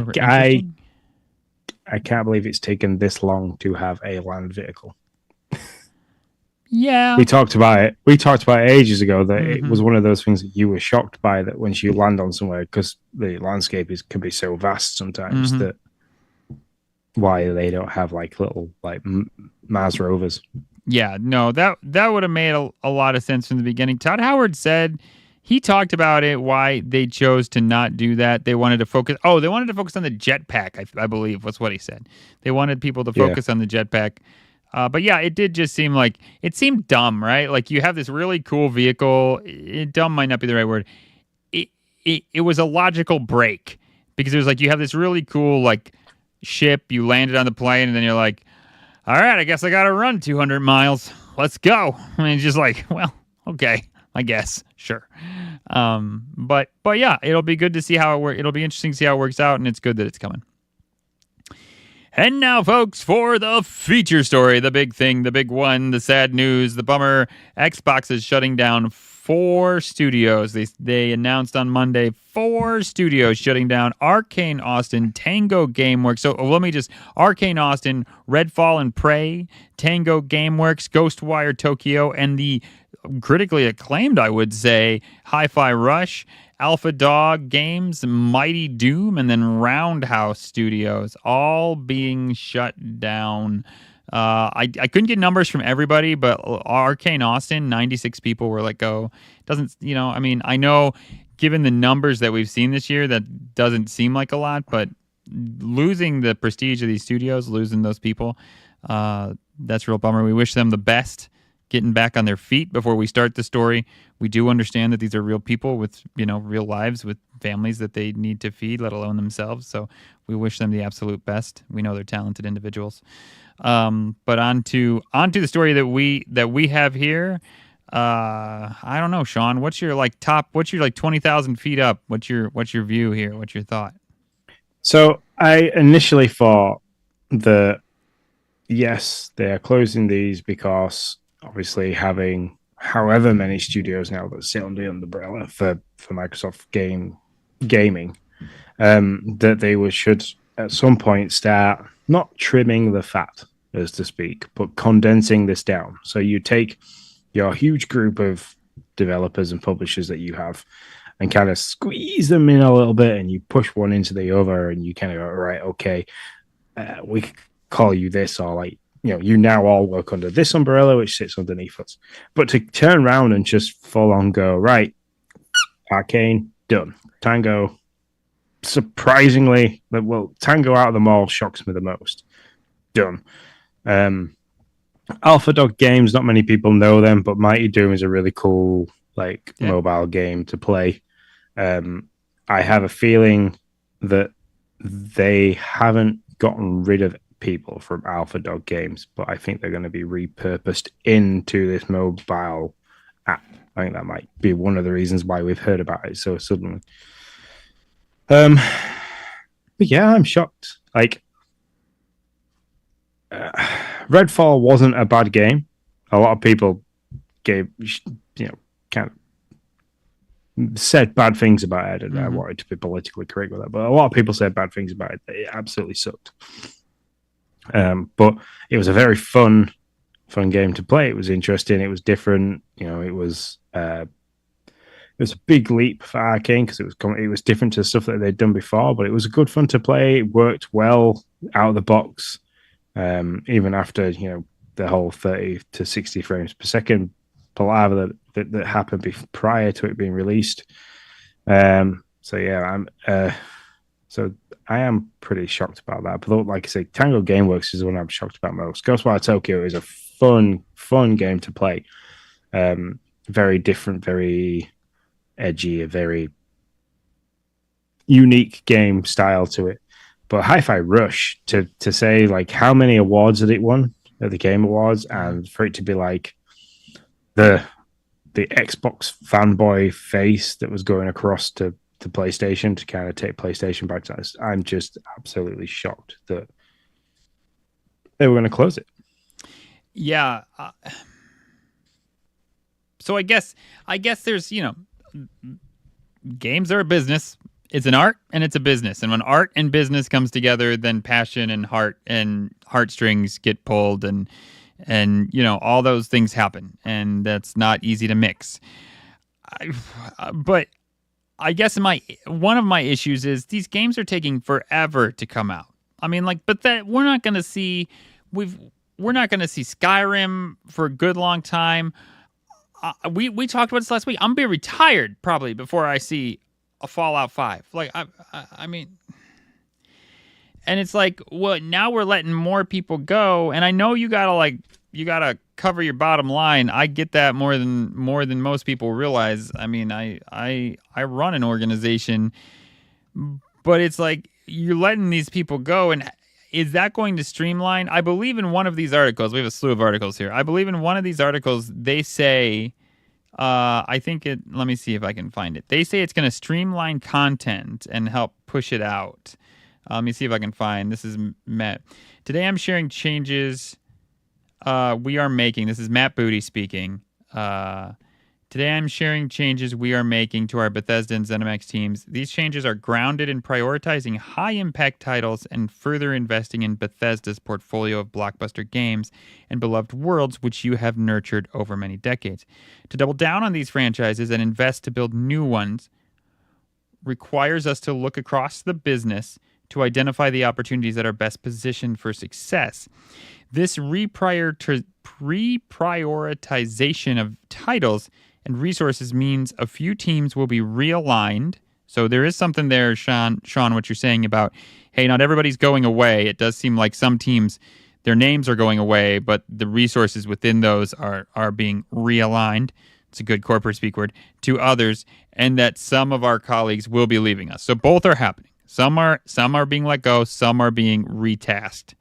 can't believe it's taken this long to have a land vehicle. Yeah, we talked about it. We talked about it ages ago that it was one of those things that you were shocked by, that once you land on somewhere, because the landscape can be so vast sometimes, that why they don't have little Mars rovers. Yeah, no, that would have made a lot of sense from the beginning. Todd Howard said he talked about it, why they chose to not do that. They wanted to focus. Oh, they wanted to focus on the jetpack. I believe was what he said. They wanted people to focus on the jetpack. But yeah, it did just seem like it seemed dumb, right? Like you have this really cool vehicle. Dumb might not be the right word. It was a logical break because it was like you have this really cool ship. You landed on the plane, and then you're like, all right, I guess I got to run 200 miles. Let's go. I mean, it's just like, well, okay, I guess, sure. But yeah, it'll be good to see how it works. It'll be interesting to see how it works out, and it's good that it's coming. And now, folks, for the feature story, the big thing, the big one, the sad news, the bummer. Xbox is shutting down 4 studios. They announced on Monday 4 studios shutting down: Arkane Austin, Tango Gameworks. So Arkane Austin, Redfall and Prey, Tango Gameworks, Ghostwire Tokyo, and the critically acclaimed, I would say, Hi-Fi Rush, Alpha Dog Games, Mighty Doom, and then Roundhouse Studios, all being shut down. I couldn't get numbers from everybody, but Arkane Austin, 96 people were let go. Doesn't, I know given the numbers that we've seen this year, that doesn't seem like a lot, but losing the prestige of these studios, losing those people, that's a real bummer. We wish them the best getting back on their feet before we start the story. We do understand that these are real people with, real lives, with families that they need to feed, let alone themselves. So we wish them the absolute best. We know they're talented individuals. But on to the story that we have here. I don't know, Sean, what's your 20,000 feet up? What's your view here? What's your thought? So I initially thought that, yes, they are closing these because obviously having however many studios now that sit under the umbrella for Microsoft gaming, that they should at some point start not trimming the fat, as to speak, but condensing this down. So you take your huge group of developers and publishers that you have and kind of squeeze them in a little bit, and you push one into the other, and you kind of go, right, okay, we could call you this, or you now all work under this umbrella, which sits underneath us. But to turn around and just full on go, right, Arkane, done. Tango, surprisingly, Tango out of them all shocks me the most. Done. Alpha Dog Games, not many people know them, but Mighty Doom is a really cool mobile game to play. I have a feeling that they haven't gotten rid of people from Alpha Dog Games, but I think they're going to be repurposed into this mobile app. I think that might be one of the reasons why we've heard about it so suddenly. But yeah, I'm shocked. Redfall wasn't a bad game. A lot of people kind of said bad things about it. And I wanted to be politically correct with that, but a lot of people said bad things about it. It absolutely sucked. But it was a very fun game to play. It was interesting. It was different. It was a big leap for Arkane because it was different to stuff that they'd done before. But it was good fun to play. It worked well out of the box, even after the whole 30 to 60 frames per second palaver that happened prior to it being released. So yeah, I am pretty shocked about that. But like I say, Tango Gameworks is the one I'm shocked about most. Ghostwire Tokyo is a fun game to play. Very different, very edgy, a very unique game style to it. But Hi-Fi Rush, to say how many awards had it won at the Game Awards, and for it to be the Xbox fanboy face that was going across to PlayStation to kind of take PlayStation back to us, I'm just absolutely shocked that they were going to close it. Yeah. So I guess there's, games are a business. It's an art and it's a business. And when art and business comes together, then passion and heart and heartstrings get pulled and all those things happen. And that's not easy to mix. But I guess one of my issues is these games are taking forever to come out. I mean, but that we're not going to see Skyrim for a good long time. We talked about this last week. I'm gonna be retired probably before I see a Fallout 5. I mean, and it's now we're letting more people go, and I know you gotta cover your bottom line. I get that more than most people realize. I mean, I run an organization, but it's you're letting these people go, and is that going to streamline? I believe in one of these articles. We have a slew of articles here. I believe in one of these articles, they say, let me see if I can find it. They say it's going to streamline content and help push it out. Let me see if I can find. This is Matt. Today I'm sharing changes we are making. This is Matt Booty speaking. Today I'm sharing changes we are making to our Bethesda and ZeniMax teams. These changes are grounded in prioritizing high-impact titles and further investing in Bethesda's portfolio of blockbuster games and beloved worlds which you have nurtured over many decades. To double down on these franchises and invest to build new ones requires us to look across the business to identify the opportunities that are best positioned for success. This reprioritization of titles and resources means a few teams will be realigned. So there is something there, Sean, what you're saying about, hey, not everybody's going away. It does seem like some teams, their names are going away, but the resources within those are being realigned. It's a good corporate speak word, to others, and that some of our colleagues will be leaving us. So both are happening. Some are being let go, some are being retasked.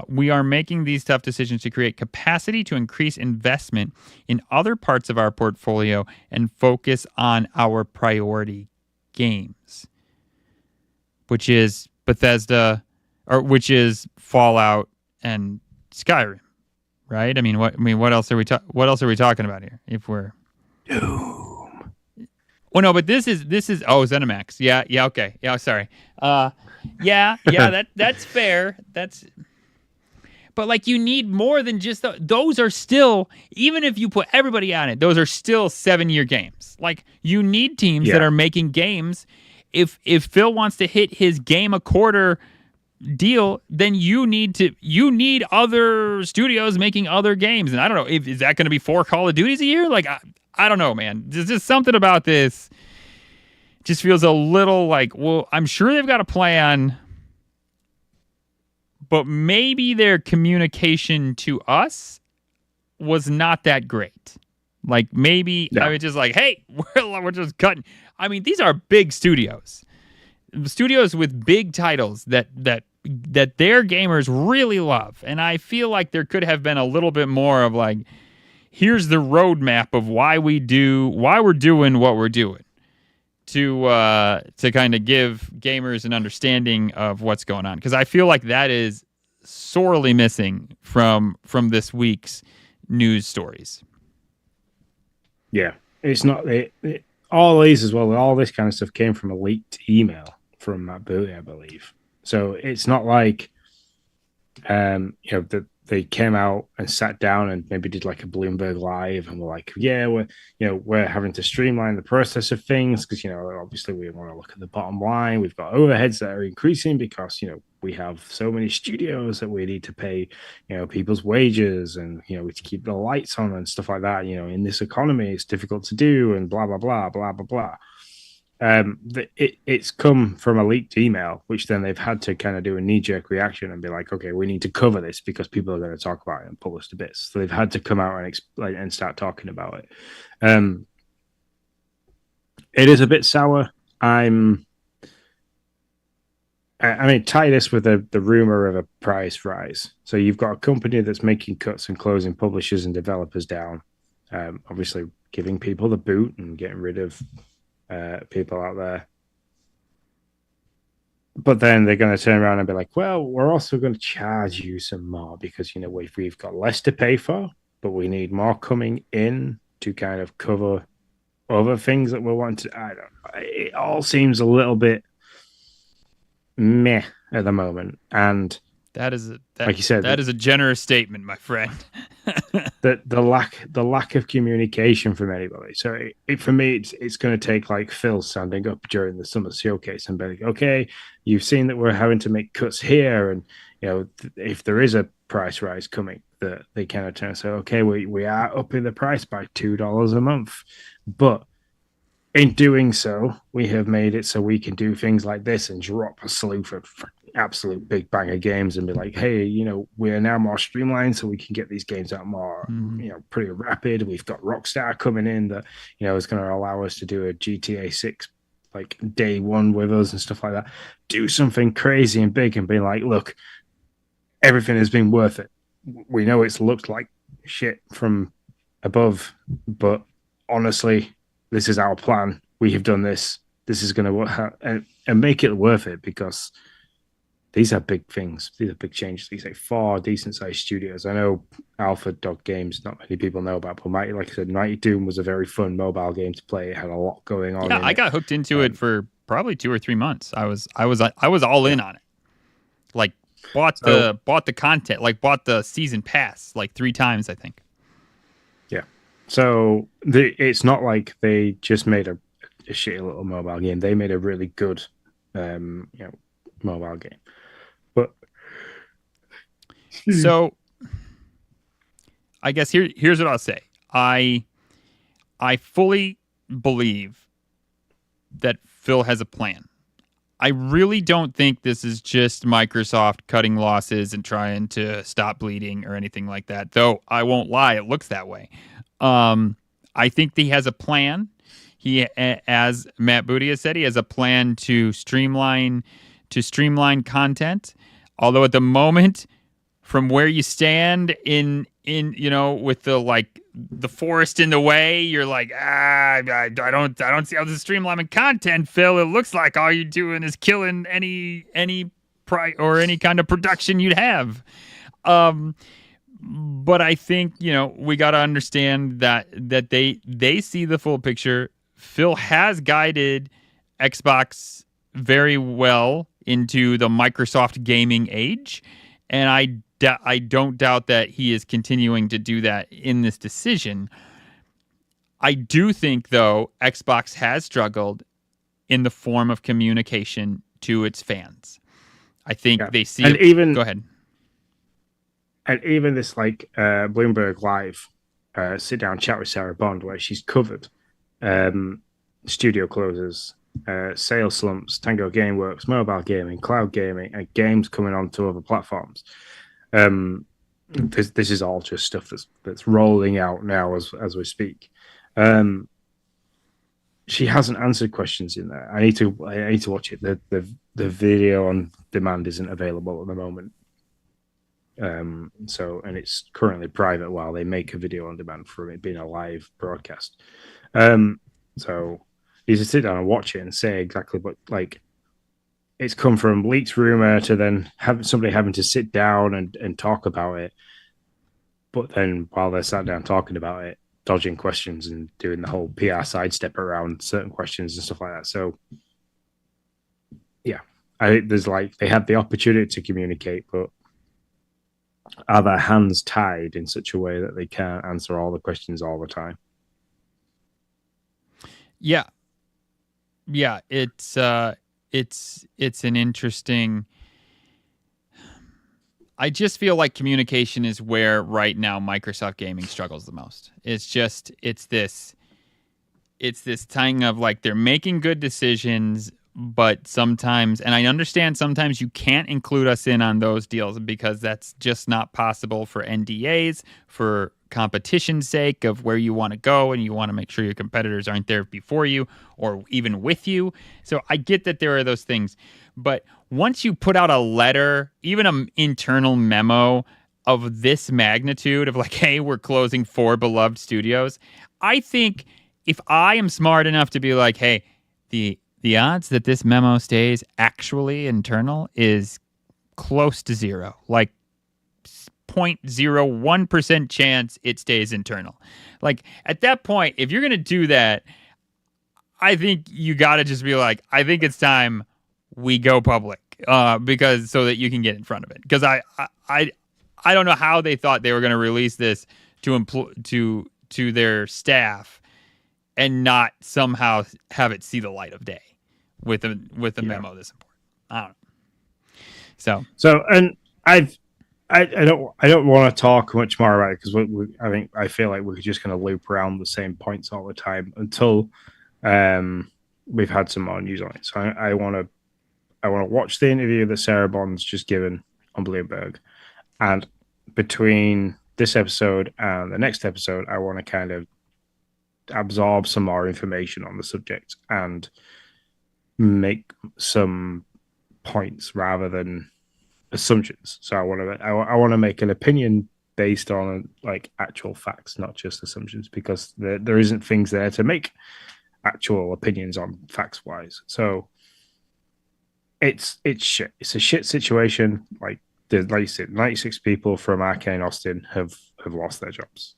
We are making these tough decisions to create capacity to increase investment in other parts of our portfolio and focus on our priority games, which is Bethesda, or which is Fallout and Skyrim, right? I mean, what else are we talking about here? If we're Doom. Well, no, but this is ZeniMax. Yeah, okay. Yeah, sorry. That's fair. But you need more than just those are still, even if you put everybody on it, those are still 7-year games. You need teams that are making games. If Phil wants to hit his game a quarter deal, then you need other studios making other games. And I don't know, is that going to be 4 Call of Duties a year? I don't know, man. There's just something about this. just feels a little like, well, I'm sure they've got a plan, but maybe their communication to us was not that great. Like maybe I No. was just like, hey, we're just cutting. I mean, these are big studios with big titles that their gamers really love, and I feel like there could have been a little bit more of like, here's the roadmap of why we're doing what we're doing to kind of give gamers an understanding of what's going on, because I feel like that is sorely missing from this week's news stories. Yeah, it's not all these as well. All this kind of stuff came from a leaked email from Matt Booty, I believe. So it's not like that they came out and sat down and maybe did like a Bloomberg Live and were like, yeah, we're having to streamline the process of things because obviously we want to look at the bottom line. We've got overheads that are increasing because we have so many studios that we need to pay people's wages, and we to keep the lights on and stuff like that. In this economy, it's difficult to do, and blah blah blah blah blah blah. It's come from a leaked email, which then they've had to kind of do a knee-jerk reaction and be like, okay, we need to cover this because people are going to talk about it and pull us to bits. So they've had to come out and explain and start talking about it. It is a bit sour. I mean, tie this with the rumor of a price rise. So you've got a company that's making cuts and closing publishers and developers down, obviously giving people the boot and getting rid of people out there. But then they're going to turn around and be like, well, we're also going to charge you some more because, we've got less to pay for, but we need more coming in to kind of cover other things that we want to. I don't know. It all seems a little bit meh at the moment. And like you said, that is a generous statement, my friend. the lack of communication from anybody. So for me, it's going to take like Phil standing up during the summer showcase and be like, okay, you've seen that we're having to make cuts here, and if there is a price rise coming, that they kind of turn and say, okay, we are upping the price by $2 a month, but in doing so, we have made it so we can do things like this and drop a slew for absolute big banger games and be like, hey, we are now more streamlined so we can get these games out more, pretty rapid. We've got Rockstar coming in that, is going to allow us to do a GTA 6 like day one with us and stuff like that. Do something crazy and big and be like, look, everything has been worth it. We know it's looked like shit from above, but honestly, this is our plan. We have done this. This is going to work and make it worth it, because these are big things. These are big changes. These are 4 decent-sized studios. I know Alpha Dog Games, not many people know about, but like I said, Mighty Doom was a very fun mobile game to play. It had a lot going on. Yeah, I got hooked into it for probably 2 or 3 months. I was all in on it. Like bought the content, like bought the season pass like 3 times, I think. Yeah. So it's not like they just made a shitty little mobile game. They made a really good, mobile game. But so, I guess here's what I'll say. I fully believe that Phil has a plan. I really don't think this is just Microsoft cutting losses and trying to stop bleeding or anything like that. Though I won't lie, it looks that way. I think he has a plan. He, as Matt Booty has said, he has a plan to streamline content. Although at the moment, from where you stand in with the forest in the way, you're like, I don't see how this is streamlining content, Phil. It looks like all you're doing is killing any or any kind of production you'd have. But I think, we got to understand that they see the full picture. Phil has guided Xbox very well into the Microsoft gaming age, and I don't doubt that he is continuing to do that in this decision. I do think, though, Xbox has struggled in the form of communication to its fans. I think they see... And go ahead. And even this Bloomberg Live sit-down chat with Sarah Bond, where she's covered studio closures sales slumps, Tango Gameworks, mobile gaming, cloud gaming, and games coming onto other platforms. This is all just stuff that's rolling out now as we speak. She hasn't answered questions in there. I need to watch it. The video on demand isn't available at the moment. So and it's currently private while they make a video on demand from it being a live broadcast. So you just sit down and watch it and say exactly what like it's come from leaked rumor to then somebody having to sit down and talk about it. But then while they're sat down talking about it, dodging questions and doing the whole PR sidestep around certain questions and stuff like that. So yeah, there's like they had the opportunity to communicate, but are their hands tied in such a way that they can't answer all the questions all the time? Yeah. It's an interesting. I just feel like communication is where right now Microsoft Gaming struggles the most. It's this thing of like they're making good decisions, but sometimes, and I understand sometimes you can't include us in on those deals because that's just not possible for NDAs, for competition's sake of where you want to go, and you want to make sure your competitors aren't there before you or even with you. So I get that there are those things, but once you put out a letter, even an internal memo of this magnitude of like, hey, we're closing 4 beloved studios, I think if I am smart enough to be like, hey, the odds that this memo stays actually internal is close to zero, like 0.01% chance it stays internal. Like at that point, if you're going to do that, I think you got to just be like, I think it's time we go public, because so that you can get in front of it. Because I don't know how they thought they were going to release this to their staff and not somehow have it see the light of day with a memo this important. I don't know. So and I don't want to talk much more about it because I feel like we're just going to loop around the same points all the time until we've had some more news on it. So I want to watch the interview that Sarah Bond's just given on Bloomberg, and between this episode and the next episode, I want to kind of absorb some more information on the subject and make some points rather than assumptions. So I want to make an opinion based on like actual facts, not just assumptions, because there isn't things there to make actual opinions on facts wise. So it's shit. It's a shit situation. Like you said, 96 people from Arkane Austin have lost their jobs.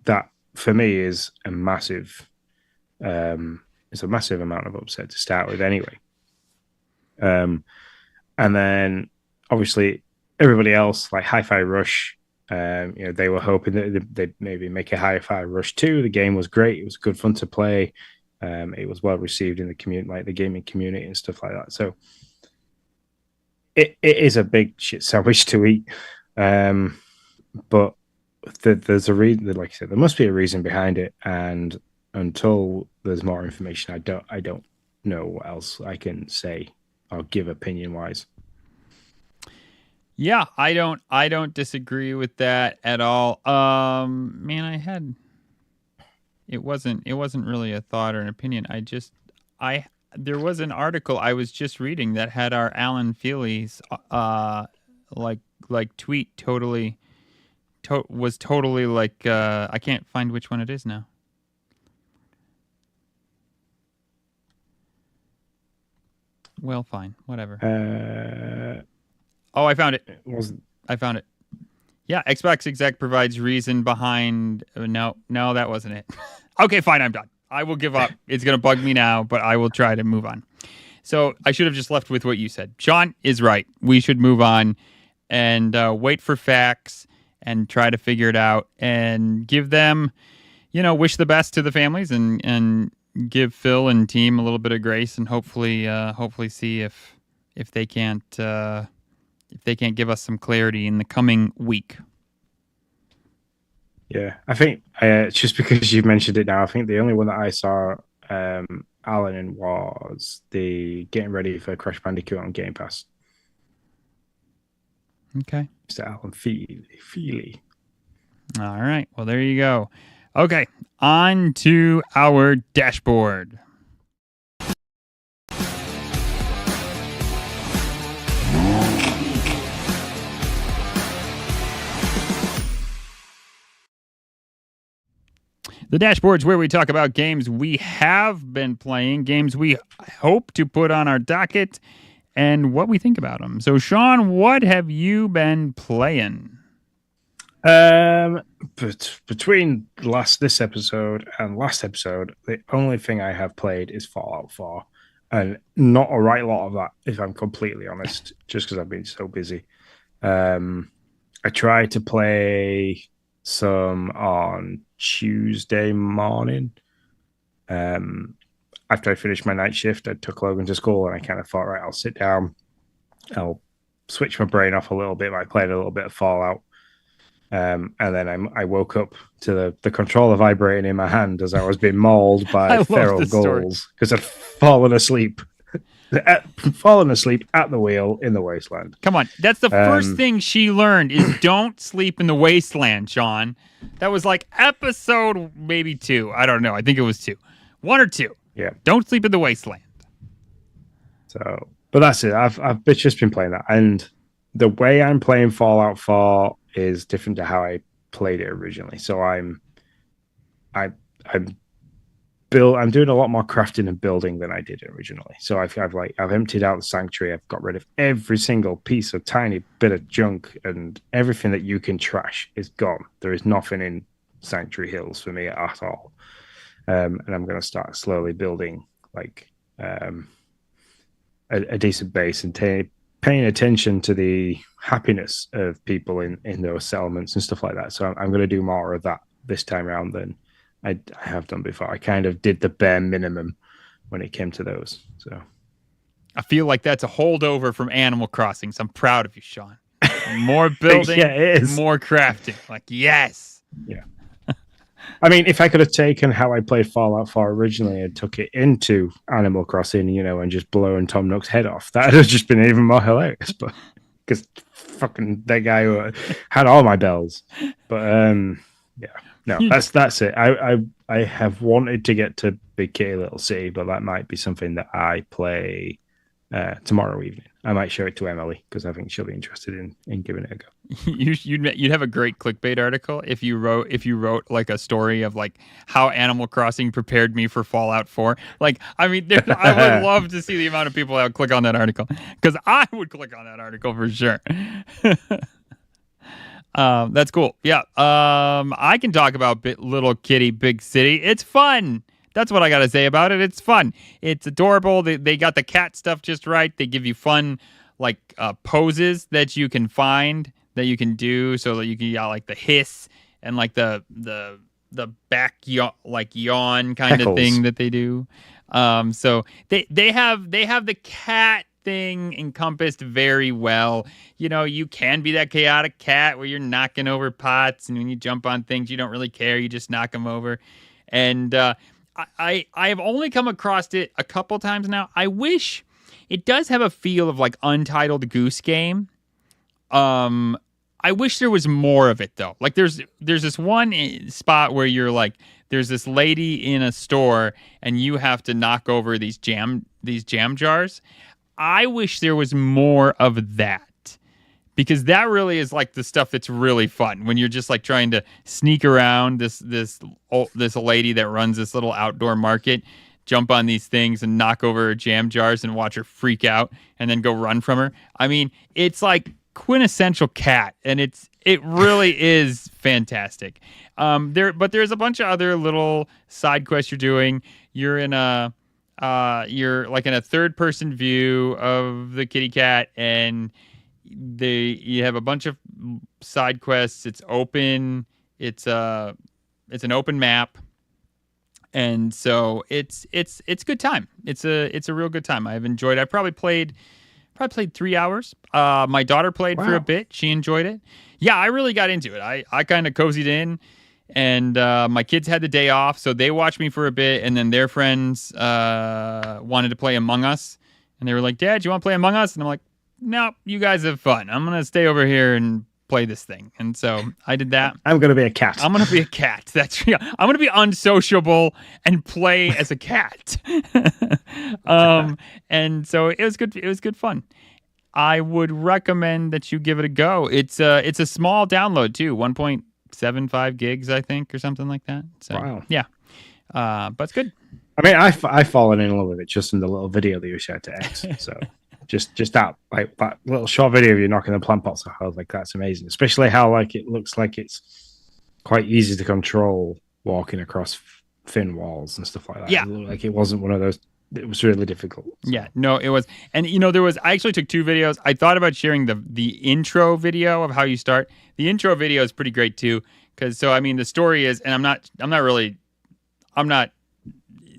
That for me is a massive it's a massive amount of upset to start with anyway. And then obviously everybody else, like Hi-Fi Rush, they were hoping that they'd maybe make a Hi-Fi Rush 2. The game was great. It was good fun to play. It was well received in the community, like the gaming community and stuff like that. So it is a big shit sandwich to eat. But there's a reason, like I said, there must be a reason behind it. And until there's more information, I don't know what else I can say or give opinion wise. Yeah, I don't disagree with that at all. Man, it wasn't really a thought or an opinion. There was an article I was just reading that had our Alan Feely's tweet was totally like I can't find which one it is now. Well, fine, whatever. I found it. I found it. Yeah, Xbox exec provides reason behind. No, that wasn't it. Okay, fine, I'm done. I will give up. It's going to bug me now, but I will try to move on. So I should have just left with what you said. Sean is right. We should move on and wait for facts and try to figure it out and give them, wish the best to the families and give Phil and team a little bit of grace and hopefully see if they can't give us some clarity in the coming week. Yeah, I think just because you mentioned it now, I think the only one that I saw Alan was the getting ready for Crash Bandicoot on Game Pass. Okay. Mr. Alan Feely. All right. Well, there you go. Okay. On to our dashboard. The dashboard's where we talk about games we have been playing, games we hope to put on our docket, and what we think about them. So, Sean, what have you been playing? But between this episode and last episode, the only thing I have played is Fallout 4, and not a right lot of that, if I'm completely honest, just because I've been so busy. I tried to play some on Tuesday morning. After I finished my night shift, I took Logan to school, and I kind of thought, right, I'll sit down, I'll switch my brain off a little bit. I played a little bit of Fallout. And then I woke up to the controller vibrating in my hand as I was being mauled by feral ghouls because I'd fallen asleep. Fallen asleep at the wheel in the wasteland. Come on, that's the first thing she learned is don't sleep in the wasteland, Sean. That was like episode maybe 2. I don't know. I think it was 2. 1 or 2. Yeah. Don't sleep in the wasteland. So, but that's it. I've just been playing that, and the way I'm playing Fallout 4 is different to how I played it originally. So I'm doing a lot more crafting and building than I did originally. So I've emptied out the sanctuary. I've got rid of every single piece of tiny bit of junk, and everything that you can trash is gone. There is nothing in Sanctuary Hills for me at all. And I'm going to start slowly building like a decent base and paying attention to the happiness of people in those settlements and stuff like that. So I'm going to do more of that this time around than I have done before. I kind of did the bare minimum when it came to those. So I feel like that's a holdover from Animal Crossing. So I'm proud of you, Sean. More building, yeah, it is. More crafting. Like, yes. Yeah. I mean, if I could have taken how I played Fallout 4 originally and took it into Animal Crossing, and just blown Tom Nook's head off, that would have just been even more hilarious. But because fucking that guy who had all my bells. But yeah, no, that's it. I have wanted to get to Big Kitty Little City, but that might be something that I play tomorrow evening. I might show it to Emily because I think she'll be interested in giving it a go. You'd have a great clickbait article if you wrote like a story of like how Animal Crossing prepared me for Fallout 4. Like, I mean, I would love to see the amount of people that would click on that article because I would click on that article for sure. That's cool. Yeah. I can talk about Little Kitty Big City. It's fun. That's what I got to say about it. It's fun. It's adorable. They got the cat stuff just right. They give you fun like poses that you can find that you can do so that you can like the hiss and like the back yawn kind of thing that they do. So they have the cat thing encompassed very well. You can be that chaotic cat where you're knocking over pots, and when you jump on things you don't really care, you just knock them over. And I have only come across it a couple times now. I wish it does have a feel of like Untitled Goose Game. I wish there was more of it though. Like there's this one spot where you're like, there's this lady in a store and you have to knock over these jam jars. I wish there was more of that. Because that really is like the stuff that's really fun when you're just like trying to sneak around this lady that runs this little outdoor market, jump on these things and knock over her jam jars and watch her freak out and then go run from her. I mean, it's like quintessential cat, and it really is fantastic. But there's a bunch of other little side quests you're doing. You're in you're like in a third person view of the kitty cat, and you have a bunch of side quests. It's open. It's an open map, and so it's good time. It's a real good time. I've enjoyed it. I probably played 3 hours. My daughter played for a bit. She enjoyed it. Yeah, I really got into it. I kind of cozied in, And my kids had the day off, so they watched me for a bit, and then their friends wanted to play Among Us, and they were like, "Dad, you want to play Among Us?" And I'm like, "No, you guys have fun. I'm gonna stay over here and play this thing." And so I did that. I'm gonna be a cat. I'm gonna be a cat. I'm gonna be unsociable and play as a cat. And so it was good. It was good fun. I would recommend that you give it a go. It's a small download too, 1.75 gigs, I think, or something like that. So Wow. yeah, but it's good. I mean, I've fallen in love with it just in the little video that you shared to X. So just that that little short video of you knocking the plant pots off, I was like, that's amazing. Especially how like it looks like it's quite easy to control walking across thin walls and stuff like that. Yeah, it looked like it wasn't one of those. It was really difficult. So. Yeah, no, it was. And I actually took 2 videos. I thought about sharing the intro video of how you start. The intro video is pretty great too, because I mean the story is, and I'm not.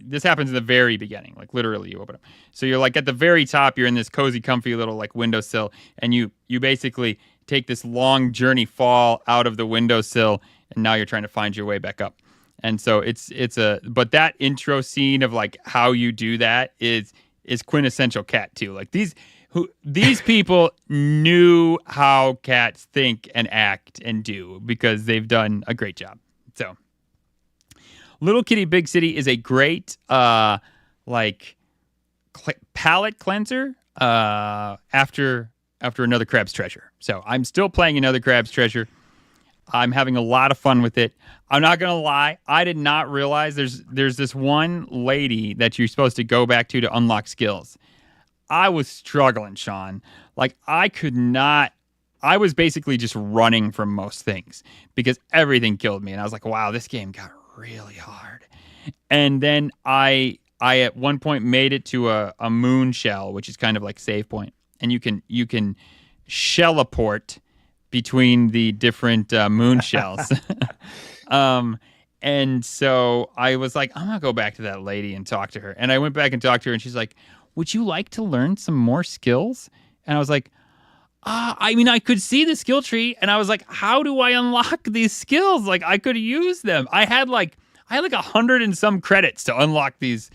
This happens in the very beginning, like literally you open up. So you're like at the very top, you're in this cozy, comfy little like windowsill, and you basically take this long journey fall out of the windowsill, and now you're trying to find your way back up. And so but that intro scene of like how you do that is quintessential cat too. Like these people knew how cats think and act and do because they've done a great job. So Little Kitty Big City is a great palate cleanser after Another Crab's Treasure. So I'm still playing Another Crab's Treasure. I'm having a lot of fun with it. I'm not gonna lie, I did not realize there's this one lady that you're supposed to go back to unlock skills. I was struggling, Sean. Like I could not. I was basically just running from most things because everything killed me, and I was like, "Wow, this game got really hard." And then I at one point made it to a moon shell, which is kind of like save point, and you can shellaport between the different moon shells. And so I was like, I'm gonna go back to that lady and talk to her. And I went back and talked to her, and she's like, "Would you like to learn some more skills?" And I was like, I mean, I could see the skill tree, and I was like, how do I unlock these skills? Like, I could use them. I had like 100 and some credits to unlock these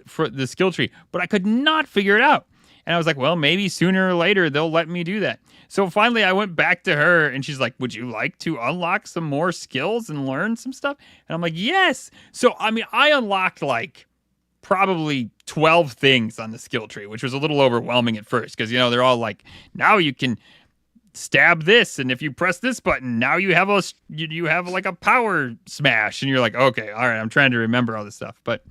for the skill tree, but I could not figure it out. And I was like, well, maybe sooner or later they'll let me do that. So finally I went back to her and she's like, would you like to unlock some more skills and learn some stuff? And I'm like, yes. So, I mean, I unlocked like probably 12 things on the skill tree, which was a little overwhelming at first because, they're all like, now you can stab this. And if you press this button, now you have like a power smash. And you're like, okay, all right, I'm trying to remember all this stuff. But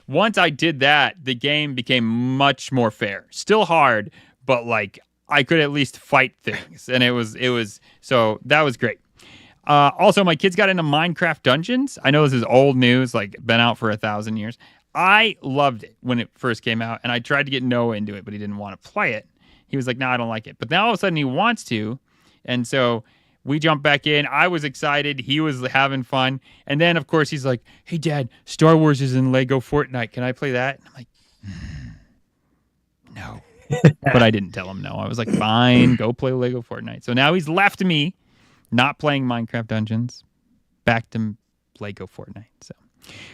once I did that, the game became much more fair. Still hard, but like I could at least fight things. And it was so that was great. Also, my kids got into Minecraft Dungeons. I know this is old news, like been out for 1,000 years. I loved it when it first came out, and I tried to get Noah into it, but he didn't want to play it. He was like, no, I don't like it. But now all of a sudden he wants to, and so we jumped back in. I was excited. He was having fun. And then, of course, he's like, hey, Dad, Star Wars is in Lego Fortnite. Can I play that? And I'm like, no. But I didn't tell him no. I was like, fine, go play Lego Fortnite. So now he's left me not playing Minecraft Dungeons, back to Lego Fortnite. So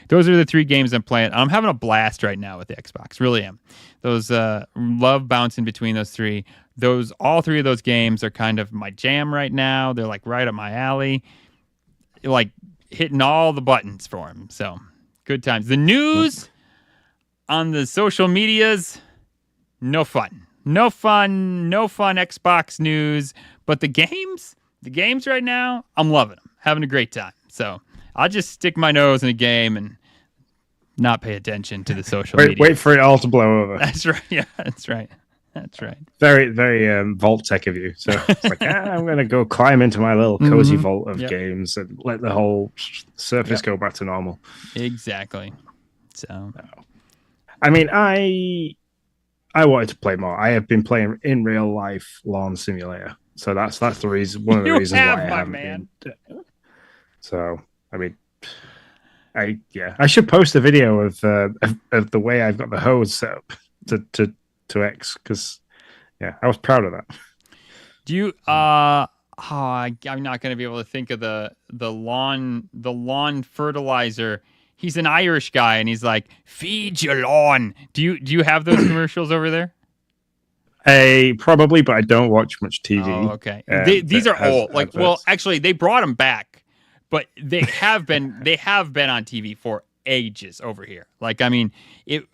those are the 3 games I'm playing. I'm having a blast right now with the Xbox. Really am. Those love bouncing between those 3. All 3 of those games are kind of my jam right now. They're like right up my alley. Like hitting all the buttons for them. So good times. The news on the social medias, no fun. No fun Xbox news. But the games right now, I'm loving them. Having a great time. So I'll just stick my nose in a game and not pay attention to the social media. Wait for it all to blow over. That's right. Yeah, that's right. That's right. Very, very vault tech of you. So it's like, I'm going to go climb into my little cozy vault of games and let the whole surface go back to normal. Exactly. So, I mean, I wanted to play more. I have been playing in real life Lawn Simulator. So that's the reason. One of the reasons why I haven't been. So, I mean, I should post a video of the way I've got the hose set up to X because I was proud of that. Do you? I I'm not going to be able to think of the lawn fertilizer. He's an Irish guy, and he's like, "Feed your lawn." Do you have those commercials over there? Probably, but I don't watch much Oh, TV. okay. These are old. Like, well, Adverts. actually, they brought them back, but they have been on TV for ages over here. Like, I mean,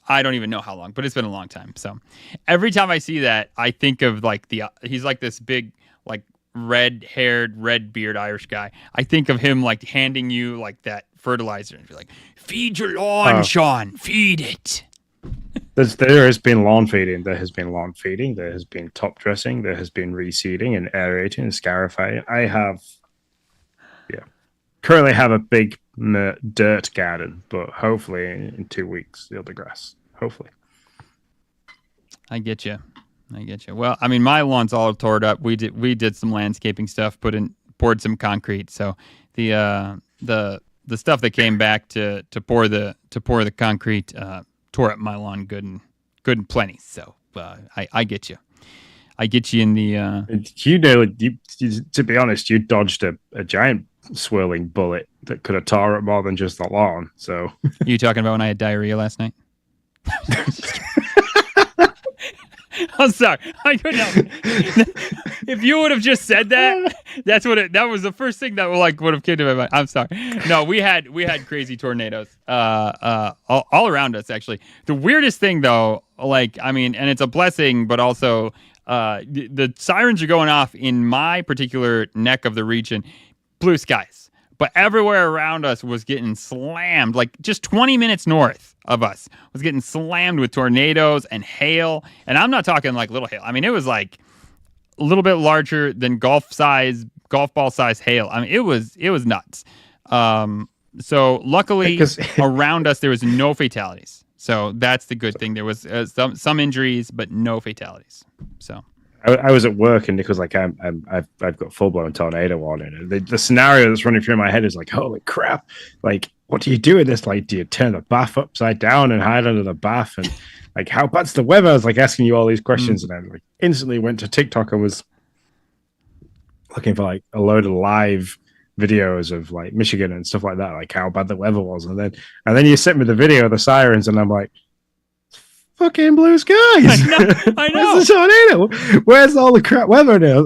I don't even know how long, but it's been a long time. So, every time I see that, I think of like he's like this big, like red-haired, red-beard Irish guy. I think of him like handing you like that fertilizer and be like, "Feed your lawn, Oh, Sean. Feed it." there has been lawn feeding. There has been lawn feeding. There has been top dressing. There has been reseeding and aerating and scarifying. Yeah, currently have a big dirt garden, but hopefully in 2 weeks it'll be grass. Hopefully. I get you. Well, I mean, my lawn's all torn up. We did some landscaping stuff, poured some concrete. So the stuff that came back to pour the concrete tore up my lawn good and plenty. So I get you. I get you in the. To be honest, you dodged a giant swirling bullet that could have tore up more than just the lawn. So You talking about when I had diarrhea last night? I'm sorry. I couldn't help it. If you would have just said that, that was the first thing that would have came to my mind. I'm sorry. No, we had crazy tornadoes all around us, actually. The weirdest thing though, like, I mean, and it's a blessing, but also the sirens are going off in my particular neck of the region, blue skies. But everywhere around us was getting slammed, like just 20 minutes north of us was getting slammed with tornadoes and hail. And I'm not talking like little hail. I mean, it was like a little bit larger than golf ball size hail. I mean, it was nuts. So luckily around us, there was no fatalities. So that's the good thing. There was some injuries, but no fatalities. So I was at work and Nick was like, I've got full blown tornado warning. And the scenario that's running through my head is like, holy crap! Like, what do you do with this? Like, do you turn the bath upside down and hide under the bath? And like, how bad's the weather? I was like asking you all these questions, and I like instantly went to TikTok and was looking for like a load of live videos of like Michigan and stuff like that, like how bad the weather was. And then you sent me the video of the sirens, and I'm like, fucking blue skies. I know. Where's the tornado? Where's all the crap weather now?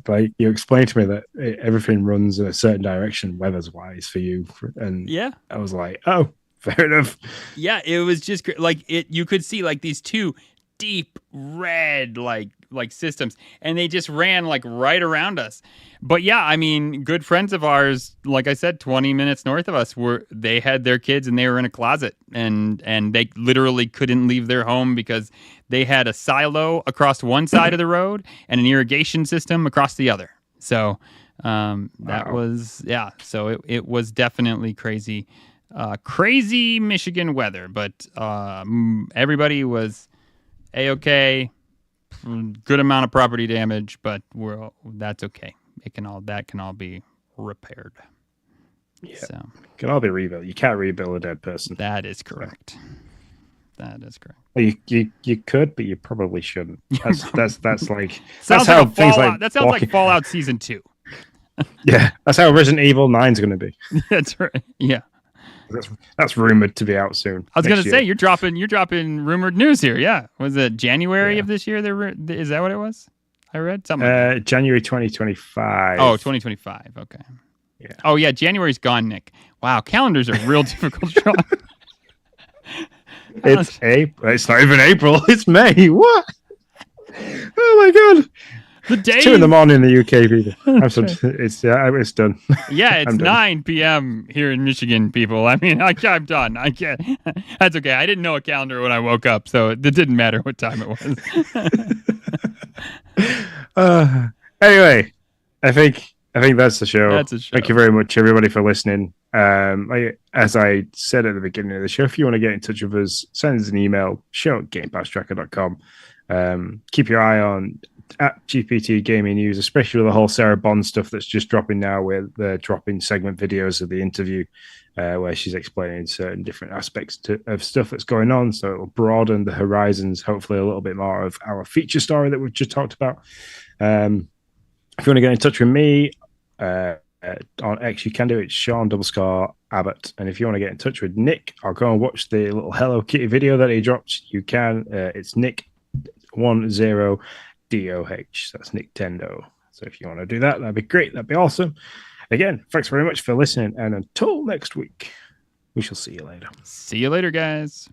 Like, you explained to me that everything runs in a certain direction weather's wise for you. And yeah, I was like, oh, fair enough. Yeah, it was just like you could see like these two deep red like systems, and they just ran like right around us. But yeah, I mean, good friends of ours, like I said, 20 minutes north of us, they had their kids and they were in a closet, and they literally couldn't leave their home because they had a silo across one side of the road and an irrigation system across the other. So that was, yeah. So it was definitely crazy. Crazy Michigan weather, but everybody was A-okay. Good amount of property damage, but that's okay. That can all be repaired. Yeah, so can all be rebuilt. You can't rebuild a dead person. That is correct. That is correct. Well, you could, but you probably shouldn't. That's like sounds that's how like things like that sounds like Fallout Season 2. Yeah, that's how Resident Evil 9 is going to be. That's right. Yeah. That's rumored to be out soon. I was going to say you're dropping rumored news here. Yeah, was it January of this year? Is that what it was? I read something. Like January 2025. Oh, 2025. Okay. Yeah. Oh yeah, January's gone, Nick. Wow, calendars are real difficult. It's April. It's not even April. It's May. What? Oh my god. The day 2 a.m. in the UK, people. It's done. Yeah, it's 9 p.m. here in Michigan, people. I mean, I'm done. I can't. That's okay. I didn't know a calendar when I woke up, so it didn't matter what time it was. Anyway, I think that's the show. That's a show. Thank you very much, everybody, for listening. As I said at the beginning of the show, if you want to get in touch with us, send us an email, show@gamepasstracker.com. Keep your eye on at GPT Gaming News, especially with the whole Sarah Bond stuff that's just dropping now, where they're dropping segment videos of the interview where she's explaining certain different aspects of stuff that's going on. So it'll broaden the horizons, hopefully a little bit more of our feature story that we've just talked about. If you want to get in touch with me on X, you can do it. It's Sean Abbott. And if you want to get in touch with Nick or go and watch the little Hello Kitty video that he dropped, you can. It's Nick10DOH. That's Nick Tendo. So if you want to do that, that'd be great. That'd be awesome. Again, thanks very much for listening. And until next week, we shall see you later. See you later, guys.